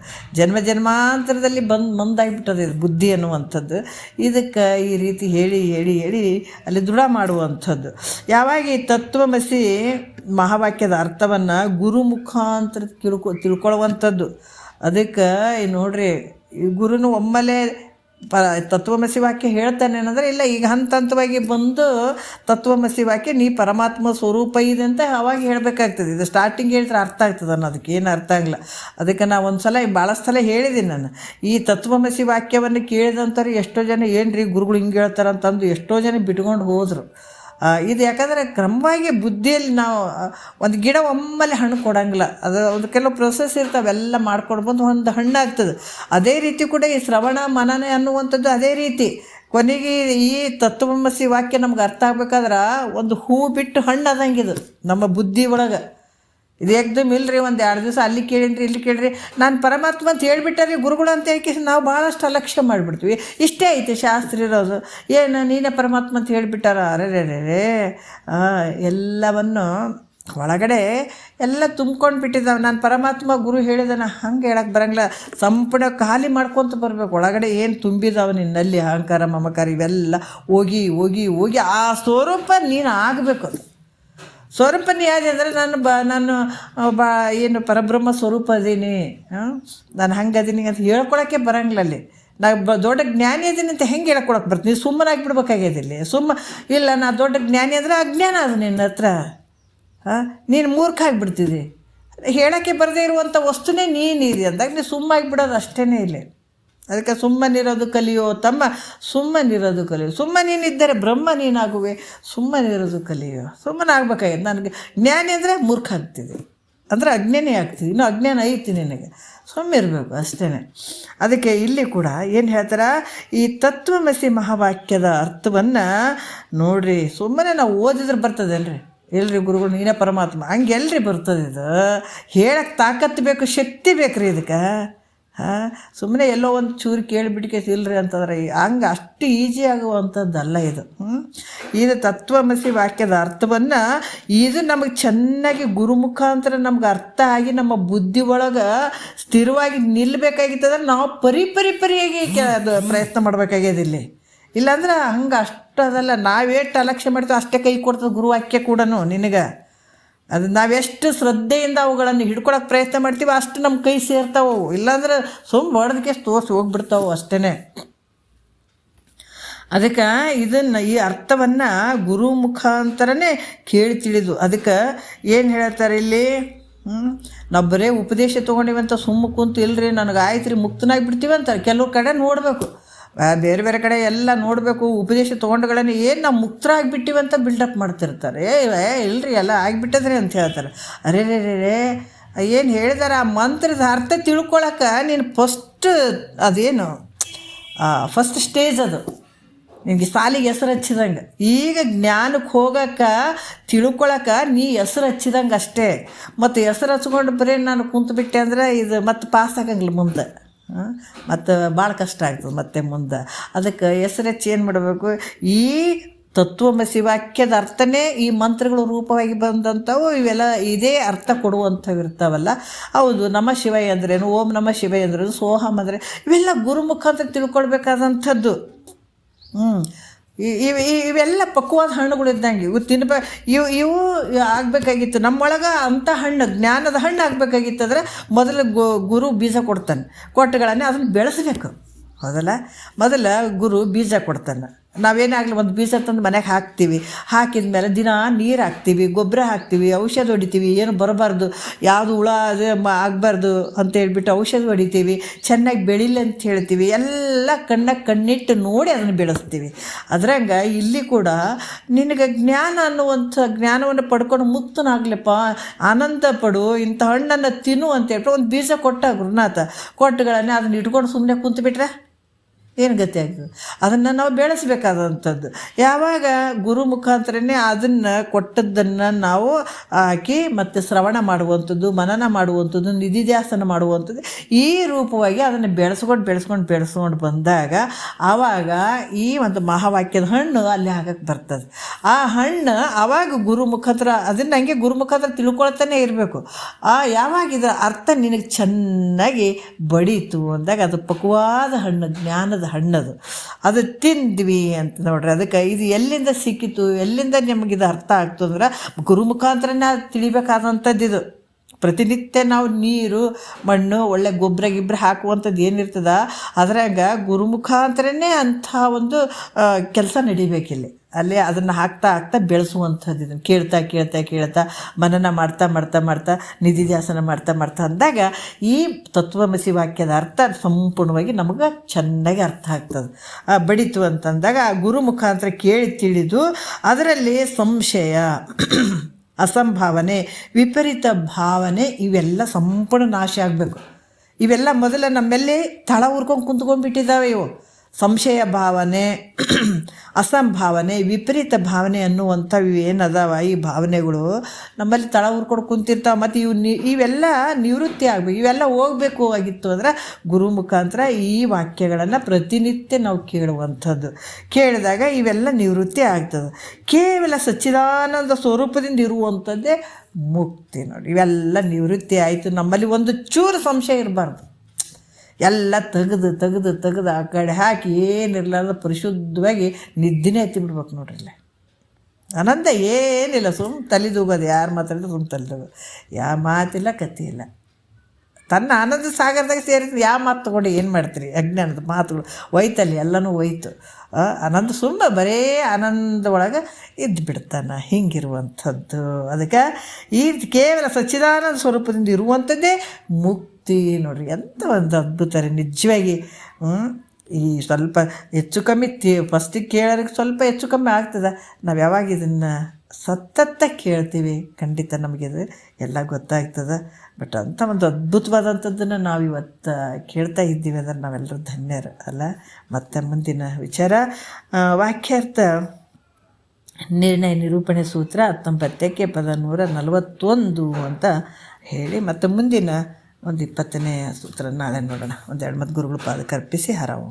ಜನ್ಮಾಂತರದಲ್ಲಿ ಮಂದಾಗಿಬಿಟ್ಟದು ಇದು ಬುದ್ಧಿ ಅನ್ನುವಂಥದ್ದು. ಇದಕ್ಕೆ ಈ ರೀತಿ ಹೇಳಿ ಹೇಳಿ ಹೇಳಿ ಅಲ್ಲಿ ದೃಢ ಮಾಡುವಂಥದ್ದು. ಯಾವಾಗ ಈ ತತ್ವಮಸಿ ಮಹಾವಾಕ್ಯದ ಅರ್ಥವನ್ನು ಗುರು ಮುಖಾಂತರ ತಿಳ್ಕೊಳ್ಳುವಂಥದ್ದು. ಅದಕ್ಕೆ ನೋಡ್ರಿ, ಈ ಗುರುನು ಒಮ್ಮೆಲೆ ತತ್ವಮಸಿ ವಾಕ್ಯ ಹೇಳ್ತಾನೆ ಅನ್ನೋದ್ರೆ ಇಲ್ಲ, ಈಗ ಹಂತವಾಗಿ ಬಂದು ತತ್ವಮಸಿ ವಾಕ್ಯ ನೀ ಪರಮಾತ್ಮ ಸ್ವರೂಪ ಇದೆ ಅಂತ ಅವಾಗ ಹೇಳಬೇಕಾಗ್ತದೆ. ಇದು ಸ್ಟಾರ್ಟಿಂಗ್ ಹೇಳಿದ್ರೆ ಅರ್ಥ ಆಗ್ತದೆ ಅನ್ನೋದಕ್ಕೆ ಏನು ಅರ್ಥ ಆಗಲ್ಲ. ಅದಕ್ಕೆ ನಾವು ಒಂದು ಸಲ ಭಾಳ ಸಲ ಹೇಳಿದ್ದೀನಿ ನಾನು, ಈ ತತ್ವಮಸಿ ವಾಕ್ಯವನ್ನು ಕೇಳಿದಂಥವ್ರು ಎಷ್ಟೋ ಜನ ಏನ್ರಿ ಗುರುಗಳು ಹಿಂಗೆ ಹೇಳ್ತಾರಂತಂದು ಎಷ್ಟೋ ಜನ ಬಿಟ್ಕೊಂಡು ಹೋದರು. ಇದು ಯಾಕಂದರೆ ಕ್ರಮವಾಗಿ ಬುದ್ಧಿಯಲ್ಲಿ ನಾವು ಒಂದು ಗಿಡ ಒಮ್ಮೆಲೆ ಹಣ್ಣು ಕೊಡೋಂಗಿಲ್ಲ, ಅದು ಒಂದು ಕೆಲವು ಪ್ರೊಸೆಸ್ ಇರ್ತವೆ, ಅವೆಲ್ಲ ಮಾಡ್ಕೊಂಡು ಬಂದು ಒಂದು ಹಣ್ಣಾಗ್ತದೆ. ಅದೇ ರೀತಿ ಕೂಡ ಈ ಶ್ರವಣ ಮನನ ಅನ್ನುವಂಥದ್ದು ಅದೇ ರೀತಿ. ಕೊನೆಗೆ ಈ ತತ್ವಮಸಿ ವಾಕ್ಯ ನಮ್ಗೆ ಅರ್ಥ ಆಗ್ಬೇಕಾದ್ರೆ ಒಂದು ಹೂ ಬಿಟ್ಟು ಹಣ್ಣು ಆದಂಗಿದು ನಮ್ಮ ಬುದ್ಧಿ ಒಳಗೆ. ಇದು ಏಕ್ದಮ್ ಇಲ್ಲರಿ, ಒಂದು 2 ದಿವಸ ಅಲ್ಲಿ ಕೇಳಿನ್ರಿ ಇಲ್ಲಿ ಕೇಳಿರಿ, ನಾನು ಪರಮಾತ್ಮ ಅಂತ ಹೇಳ್ಬಿಟ್ಟಾರಿ ಗುರುಗಳು ಅಂತ ಹೇಳಿ ನಾವು ಭಾಳಷ್ಟು ಅಲಕ್ಷ್ಯ ಮಾಡಿಬಿಡ್ತೀವಿ. ಇಷ್ಟೇ ಐತೆ ಶಾಸ್ತ್ರ ಇರೋದು, ಏನು ನೀನೇ ಪರಮಾತ್ಮ ಅಂತ ಹೇಳಿಬಿಟ್ಟಾರ. ಅರೆ ಎಲ್ಲವನ್ನು ಒಳಗಡೆ ಎಲ್ಲ ತುಂಬ್ಕೊಂಡು ಬಿಟ್ಟಿದ್ದಾವೆ. ನಾನು ಪರಮಾತ್ಮ ಗುರು ಹೇಳಿದಾನ ಹಂಗೆ ಹೇಳಕ್ಕೆ ಬರೋಂಗಿಲ್ಲ. ಸಂಪೂರ್ಣ ಖಾಲಿ ಮಾಡ್ಕೊತ ಬರಬೇಕು. ಒಳಗಡೆ ಏನು ತುಂಬಿದಾವೆ ನಿನ್ನಲ್ಲಿ ಅಹಂಕಾರ ಮಮಕಾರ ಇವೆಲ್ಲ ಹೋಗಿ ಹೋಗಿ ಹೋಗಿ ಆ ಸ್ವರೂಪ ನೀನು ಆಗಬೇಕು. ಸ್ವರೂಪ ಯಾವ್ದು ಅಂದರೆ ನಾನು ಏನು ಪರಬ್ರಹ್ಮ ಸ್ವರೂಪ ಅದೀನಿ, ನಾನು ಹಂಗೆ ಅದೀನಿ ಅಂತ ಹೇಳ್ಕೊಳಕ್ಕೆ ಬರೋಂಗಿಲ್ಲ. ಅಲ್ಲಿ ನಾವು ದೊಡ್ಡ ಜ್ಞಾನಿ ಅದೀನಿ ಅಂತ ಹೆಂಗೆ ಹೇಳ್ಕೊಳಕ್ಕೆ ಬರ್ತೀನಿ? ಸುಮ್ಮನಾಗಿ ಬಿಡ್ಬೇಕಾಗ್ಯದಿಲ್ಲಿ. ಇಲ್ಲ ನಾ ದೊಡ್ಡ ಜ್ಞಾನಿ ಅಂದರೆ ಅಜ್ಞಾನ ಅದು ನಿನ್ನ ಹತ್ರ. ನೀನು ಮೂರ್ಖ ಆಗಿಬಿಡ್ತಿದ್ದಿ. ಹೇಳೋಕ್ಕೆ ಬರದೇ ಇರುವಂಥ ವಸ್ತುನೇ ನೀನಿದೆ ಅಂದಾಗ ನೀನು ಸುಮ್ಮಾಗಿ ಬಿಡೋದು ಅಷ್ಟೇ ಇಲ್ಲಿ. ಅದಕ್ಕೆ ಸುಮ್ಮನಿರೋದು ಕಲಿಯೋ ತಮ್ಮ, ಸುಮ್ಮನಿರೋದು ಕಲಿಯೋ. ಸುಮ್ಮನಿದ್ದರೆ ಬ್ರಹ್ಮ ನೀನಾಗುವೆ, ಸುಮ್ಮನಿರೋದು ಕಲಿಯೋ. ಸುಮ್ಮನಾಗಬೇಕಾಗಿದೆ. ನನಗೆ ಜ್ಞಾನಿ ಅಂದರೆ ಮೂರ್ಖ ಆಗ್ತಿದೆ ಅಂದರೆ ಅಜ್ಞಾನಿ ಆಗ್ತಿದೆ, ಇನ್ನೂ ಅಜ್ಞಾನ ಐತಿ ನಿನಗೆ, ಸುಮ್ಮಿರಬೇಕು ಅಷ್ಟೇ. ಅದಕ್ಕೆ ಇಲ್ಲಿ ಕೂಡ ಏನು ಹೇಳ್ತಾರೆ, ಈ ತತ್ವಮಸಿ ಮಹಾವಾಕ್ಯದ ಅರ್ಥವನ್ನು ನೋಡ್ರಿ, ಸುಮ್ಮನೆ ನಾವು ಓದಿದ್ರೆ ಬರ್ತದೇನ್ರಿ? ಎಲ್ರಿ ಗುರುಗಳು ನೀನೇ ಪರಮಾತ್ಮ ಹಂಗೆ ಎಲ್ರಿ ಬರ್ತದೆ? ಇದು ಹೇಳಕ್ಕೆ ತಾಕತ್ತು ಬೇಕು, ಶಕ್ತಿ ಬೇಕ್ರಿ ಇದಕ್ಕೆ. ಸುಮ್ಮನೆ ಎಲ್ಲೋ ಒಂದು ಚೂರು ಕೇಳಿಬಿಟ್ಕೆ ಇಲ್ರಿ ಅಂತಂದ್ರೆ ಹಂಗೆ ಅಷ್ಟು ಈಜಿ ಆಗುವಂಥದ್ದಲ್ಲ ಇದು. ಇದು ತತ್ವಮಸಿ ವಾಕ್ಯದ ಅರ್ಥವನ್ನು ಇದು ನಮಗೆ ಚೆನ್ನಾಗಿ ಗುರು ಮುಖಾಂತರ ನಮ್ಗೆ ಅರ್ಥ ಆಗಿ ನಮ್ಮ ಬುದ್ಧಿ ಒಳಗೆ ಸ್ಥಿರವಾಗಿ ನಿಲ್ಲಬೇಕಾಗಿತ್ತಂದ್ರೆ ನಾವು ಪರಿಯಾಗಿ ಅದು ಪ್ರಯತ್ನ ಮಾಡಬೇಕಾಗ್ಯದ ಇಲ್ಲಿ. ಇಲ್ಲಾಂದ್ರೆ ಹಂಗೆ ಅಷ್ಟು ಅದಲ್ಲ, ನಾವೇಷ್ಟು ಅಲಕ್ಷ್ಯ ಮಾಡ್ತೀವಿ ಅಷ್ಟೇ ಕೈ ಕೊಡ್ತದೆ ಗುರುವಾಕ್ಯ ಕೂಡ ನಿನಗೆ. ಅದು ನಾವೆಷ್ಟು ಶ್ರದ್ಧೆಯಿಂದ ಅವುಗಳನ್ನು ಹಿಡ್ಕೊಳಕ್ಕೆ ಪ್ರಯತ್ನ ಮಾಡ್ತೀವಿ ಅಷ್ಟು ನಮ್ಮ ಕೈ ಸೇರ್ತಾವೆ. ಇಲ್ಲಾಂದ್ರೆ ಹೊಡೆದಕ್ಕೆ ತೋರಿಸಿ ಹೋಗ್ಬಿಡ್ತಾವೆ ಅಷ್ಟೇ. ಅದಕ್ಕೆ ಇದನ್ನು ಈ ಅರ್ಥವನ್ನು ಗುರು ಮುಖಾಂತರನೇ ಕೇಳಿ ತಿಳಿದು. ಅದಕ್ಕೆ ಏನು ಹೇಳ್ತಾರೆ ಇಲ್ಲಿ, ನಾವು ಬರೇ ಉಪದೇಶ ತೊಗೊಂಡಿವಂತ ಸುಮ್ಮ ಕುಂತು ಇಲ್ಲರಿ ನನಗೆ ಆಯ್ತು ರೀ ಮುಕ್ತನಾಗಿ ಬಿಡ್ತೀವಿ ಅಂತಾರೆ. ಕೆಲವು ಕಡೆ ನೋಡಬೇಕು ಬೇರೆ ಬೇರೆ ಕಡೆ ಎಲ್ಲ ನೋಡಬೇಕು, ಉಪದೇಶ ತೊಗೊಂಡುಗಳನ್ನ ಏನು ನಾವು ಮುಕ್ತರಾಗಿಬಿಟ್ಟಿವಿ ಅಂತ ಬಿಲ್ಡಪ್ ಮಾಡ್ತಿರ್ತಾರೆ. ಇಲ್ರಿ ಎಲ್ಲ ಆಗಿಬಿಟ್ಟದ್ರಿ ಅಂತ ಹೇಳ್ತಾರೆ. ಅರೇ ರೇ ರೇ ರೇ ಏನು ಹೇಳಿದಾರೆ ಆ ಮಂತ್ರದ ಅರ್ಥ ತಿಳ್ಕೊಳಕ್ಕೆ ನೀನು ಅದೇನು ಫಸ್ಟ್ ಸ್ಟೇಜ್ ಅದು ನಿನಗೆ ಸಾಲಿಗೆ ಹೆಸರು ಹಚ್ಚಿದಂಗೆ. ಈಗ ಜ್ಞಾನಕ್ಕೆ ಹೋಗೋಕೆ ತಿಳ್ಕೊಳಕ್ಕೆ ನೀ ಹೆಸರು ಹಚ್ಚಿದಂಗೆ ಅಷ್ಟೇ. ಮತ್ತು ಹೆಸರು ಹಚ್ಕೊಂಡು ಬರೀ ನಾನು ಕುಂತುಬಿಟ್ಟೆ ಅಂದರೆ ಇದು ಮತ್ತೆ ಪಾಸ್ ಆಗಂಗಿಲ್ಲ ಮುಂದೆ, ಮತ್ತು ಭಾಳ ಕಷ್ಟ ಆಗ್ತದೆ ಮತ್ತೆ ಮುಂದೆ. ಅದಕ್ಕೆ ಹೆಸರು ಹಚ್ಚಿ ಏನು ಮಾಡಬೇಕು, ಈ ತತ್ವಮಸಿ ವಾಕ್ಯದ ಅರ್ಥನೇ ಈ ಮಂತ್ರಗಳು ರೂಪವಾಗಿ ಬಂದಂಥವು. ಇವೆಲ್ಲ ಇದೇ ಅರ್ಥ ಕೊಡುವಂಥವು ಇರ್ತಾವಲ್ಲ. ಹೌದು, ನಮ ಶಿವಯ್ಯ ಅಂದ್ರೇನು, ಓಂ ನಮ ಶಿವಯ್ಯ ಅಂದ್ರೇನು, ಸೋಹಂ ಅಂದರೆ ಇವೆಲ್ಲ ಗುರು ಮುಖಾಂತರ ತಿಳ್ಕೊಳ್ಬೇಕಾದಂಥದ್ದು. ಇವೆಲ್ಲ ಪಕ್ವಾದ ಹಣ್ಣುಗಳು ಇದ್ದಂಗೆ ಇವು ಇವು ಆಗಬೇಕಾಗಿತ್ತು ನಮ್ಮೊಳಗೆ. ಅಂಥ ಹಣ್ಣು, ಜ್ಞಾನದ ಹಣ್ಣು ಆಗಬೇಕಾಗಿತ್ತಂದ್ರೆ ಮೊದಲು ಗುರು ಬೀಜ ಕೊಡ್ತಾನೆ. ಕೊಟ್ಟುಗಳನ್ನೇ ಅದನ್ನು ಬೆಳೆಸಬೇಕು, ಹೌದಲ್ಲ. ಮೊದಲು ಗುರು ಬೀಜ ಕೊಡ್ತಾನೆ. ನಾವೇನಾಗಲಿ ಒಂದು ಬೀಜ ತಂದು ಮನೆಗೆ ಹಾಕ್ತೀವಿ. ಹಾಕಿದ ಮೇಲೆ ದಿನ ನೀರು ಹಾಕ್ತೀವಿ, ಗೊಬ್ಬರ ಹಾಕ್ತೀವಿ, ಔಷಧ ಹೊಡಿತೀವಿ. ಏನು ಬರಬಾರ್ದು, ಯಾವುದು ಹುಳ ಅದು ಆಗಬಾರ್ದು ಅಂತ ಹೇಳ್ಬಿಟ್ಟು ಔಷಧ ಹೊಡಿತೀವಿ. ಚೆನ್ನಾಗಿ ಬೆಳೀಲಿ ಅಂತ ಹೇಳ್ತೀವಿ. ಎಲ್ಲ ಕಣ್ಣಿಟ್ಟು ನೋಡಿ ಅದನ್ನು ಬೆಳೆಸ್ತೀವಿ. ಅದ್ರಂಗೆ ಇಲ್ಲಿ ಕೂಡ ನಿನಗೆ ಜ್ಞಾನ ಅನ್ನುವಂಥ ಜ್ಞಾನವನ್ನು ಪಡ್ಕೊಂಡು ಮುಕ್ತನಾಗ್ಲಪ್ಪ, ಆನಂದ ಪಡು, ಇಂಥ ಹಣ್ಣನ್ನು ತಿನ್ನು ಅಂತ ಹೇಳ್ಬಿಟ್ಟು ಒಂದು ಬೀಜ ಕೊಟ್ಟ ಗುರುನಾಥ. ಕೊಟ್ಟುಗಳನ್ನೇ ಅದನ್ನ ಇಟ್ಕೊಂಡು ಸುಮ್ಮನೆ ಕುಂತುಬಿಟ್ರೆ ಏನು ಗತಿ ಆಗ್ತದೆ? ಅದನ್ನು ನಾವು ಬೆಳೆಸಬೇಕಾದಂಥದ್ದು. ಯಾವಾಗ ಗುರು ಮುಖಾಂತರನೇ ಅದನ್ನು ಕೊಟ್ಟದ್ದನ್ನು ನಾವು ಹಾಕಿ ಮತ್ತು ಶ್ರವಣ ಮಾಡುವಂಥದ್ದು, ಮನನ ಮಾಡುವಂಥದ್ದು, ನಿಧಿಧ್ಯಾಸನ ಮಾಡುವಂಥದ್ದು, ಈ ರೂಪವಾಗಿ ಅದನ್ನು ಬೆಳೆಸ್ಕೊಂಡು ಬಂದಾಗ ಆವಾಗ ಈ ಒಂದು ಮಹಾವಾಕ್ಯದ ಹಣ್ಣು ಅಲ್ಲಿ ಆಗಕ್ಕೆ ಬರ್ತದೆ. ಆ ಹಣ್ಣು ಆವಾಗ ಗುರು ಮುಖಾಂತರ ಅದನ್ನು ಹಂಗೆ ಗುರು ಮುಖಾಂತರ ತಿಳ್ಕೊಳ್ತಾನೆ ಇರಬೇಕು. ಯಾವಾಗ ಇದರ ಅರ್ಥ ನಿನಗೆ ಚೆನ್ನಾಗಿ ಬಡೀತು ಅಂದಾಗ ಅದು ಪಕ್ವಾದ ಹಣ್ಣು, ಜ್ಞಾನದ ಹಣ್ಣದು. ಅದು ತಿಂದ್ವಿ ಅಂತ ನೋಡ್ರಿ. ಅದಕ್ಕೆ ಇದು ಎಲ್ಲಿಂದ ಸಿಕ್ಕಿತು, ಎಲ್ಲಿಂದ ನಮಗಿದು ಅರ್ಥ ಆಗ್ತು ಅಂದ್ರೆ ಗುರು ಮುಖಾಂತರನೇ ಅದು ತಿಳಿಬೇಕಾದಂಥದ್ದು. ಇದು ಪ್ರತಿನಿತ್ಯ ನಾವು ನೀರು ಮಣ್ಣು ಒಳ್ಳೆ ಗೊಬ್ಬರ ಹಾಕುವಂಥದ್ದು ಏನಿರ್ತದ ಅದ್ರಾಗ ಗುರು ಮುಖಾಂತರನೇ ಅಂಥ ಒಂದು ಕೆಲಸ ನಡಿಬೇಕಿಲ್ಲಿ. ಅಲ್ಲಿ ಅದನ್ನು ಹಾಕ್ತಾ ಬೆಳೆಸುವಂಥದ್ದು. ಇದನ್ನು ಕೇಳ್ತಾ ಮನನ ಮಾಡ್ತಾ ನಿಧಿಧ್ಯಾಸನ ಮಾಡ್ತಾ ಅಂದಾಗ ಈ ತತ್ವಮಸಿ ವಾಕ್ಯದ ಅರ್ಥ ಸಂಪೂರ್ಣವಾಗಿ ನಮಗೆ ಚೆನ್ನಾಗಿ ಅರ್ಥ ಆಗ್ತದೆ. ಬಡಿತು ಅಂತಂದಾಗ ಆ ಗುರು ಮುಖಾಂತರ ಕೇಳಿ ತಿಳಿದು ಅದರಲ್ಲಿ ಸಂಶಯ, ಅಸಂಭಾವನೆ, ವಿಪರೀತ ಭಾವನೆ ಇವೆಲ್ಲ ಸಂಪೂರ್ಣ ನಾಶ ಆಗಬೇಕು. ಇವೆಲ್ಲ ಮೊದಲ ನಮ್ಮಲ್ಲಿ ತಳ ಉರ್ಕೊಂಡು ಕುಂತ್ಕೊಂಡ್ಬಿಟ್ಟಿದ್ದಾವೆ. ಇವು ಸಂಶಯ ಭಾವನೆ, ಅಸಂಭಾವನೆ, ವಿಪರೀತ ಭಾವನೆ ಅನ್ನುವಂಥವು ಏನದಾವ ಈ ಭಾವನೆಗಳು ನಮ್ಮಲ್ಲಿ ತಳ ಉರ್ಕೊಂಡು ಕುಂತಿರ್ತಾವೆ. ಮತ್ತು ಇವೆಲ್ಲ ನಿವೃತ್ತಿ ಆಗಬೇಕು, ಇವೆಲ್ಲ ಹೋಗಬೇಕು ಆಗಿತ್ತು ಅಂದರೆ ಗುರು ಮುಖಾಂತರ ಈ ವಾಕ್ಯಗಳನ್ನು ಪ್ರತಿನಿತ್ಯ ನಾವು ಕೇಳುವಂಥದ್ದು. ಕೇಳಿದಾಗ ಇವೆಲ್ಲ ನಿವೃತ್ತಿ ಆಗ್ತದೆ. ಕೇವಲ ಸಚ್ಚಿದಾನಂದ ಸ್ವರೂಪದಿಂದ ಇರುವಂಥದ್ದೇ ಮುಕ್ತಿ. ನೋಡಿ, ಇವೆಲ್ಲ ನಿವೃತ್ತಿ ಆಯಿತು. ನಮ್ಮಲ್ಲಿ ಒಂದು ಚೂರು ಸಂಶಯ ಇರಬಾರ್ದು. ಎಲ್ಲ ತೆಗೆದು ಆ ಕಡೆ ಹಾಕಿ ಏನಿರಲಾರ್ದ ಪರಿಶುದ್ಧವಾಗಿ ನಿದ್ದಿನೇ ಎತ್ತಿಬಿಡ್ಬೇಕು ನೋಡ್ರಿ. ಇಲ್ಲ ಆನಂದ ಏನಿಲ್ಲ, ತಲೆದೂಗೋದು, ಯಾರು ಮಾತಾಡಿದ್ರು ತಲೆದೂಗೋದು, ಯಾವ ಮಾತಿಲ್ಲ, ಕತ್ತಿ ಇಲ್ಲ. ತನ್ನ ಆನಂದ ಸಾಗರದಾಗ ಸೇರಿದ್ರೆ ಯಾವ ಮಾತು ತೊಗೊಂಡು ಏನು ಮಾಡ್ತೀರಿ? ಅಜ್ಞಾನದ ಮಾತುಗಳು ಒಯ್ತಲ್ಲಿ, ಎಲ್ಲನೂ ಒಯ್ತು. ಆನಂದ ಬರೇ ಆನಂದ ಒಳಗೆ ಇದ್ದು ಬಿಡ್ತಾನೆ. ಹಿಂಗಿರುವಂಥದ್ದು. ಅದಕ್ಕೆ ಈ ಕೇವಲ ಸಚ್ಚಿದಾನಂದ ಸ್ವರೂಪದಿಂದ ಇರುವಂಥದ್ದೇ ಮುಕ್ತಿ. ನೋಡ್ರಿ, ಎಂಥ ಒಂದು ಅದ್ಭುತ ರೀ ನಿಜವಾಗಿ. ಈ ಸ್ವಲ್ಪ ಹೆಚ್ಚು ಕಮ್ಮಿ ಫಸ್ಟಿಗೆ ಕೇಳೋರಿಗೆ ಸ್ವಲ್ಪ ಹೆಚ್ಚು ಕಮ್ಮಿ ಆಗ್ತದೆ. ನಾವು ಯಾವಾಗ ಇದನ್ನು ಸತತ ಕೇಳ್ತೀವಿ ಖಂಡಿತ ನಮಗಿದು ಎಲ್ಲ ಗೊತ್ತಾಗ್ತದೆ. ಬಟ್ ಅಂಥ ಒಂದು ಅದ್ಭುತವಾದಂಥದ್ದನ್ನು ನಾವು ಇವತ್ತು ಕೇಳ್ತಾ ಇದ್ದೀವಿ ಅಂದರೆ ನಾವೆಲ್ಲರೂ ಧನ್ಯರು ಅಲ್ಲ. ಮತ್ತು ಮುಂದಿನ ವಿಚಾರ ವಾಕ್ಯಾರ್ಥ ನಿರ್ಣಯ ನಿರೂಪಣೆ ಸೂತ್ರ 19ಕ್ಕೆ ಪದ 141 ಅಂತ ಹೇಳಿ, ಮತ್ತು ಮುಂದಿನ ಒಂದು 20ನೇ ಸೂತ್ರ ನಾಳೆ ನೋಡೋಣ. ಒಂದೆರಡು ಮತ್ತು ಗುರುಗಳು ಪಾದಕ್ಕೆ ಅರ್ಪಿಸಿ ಹರವು.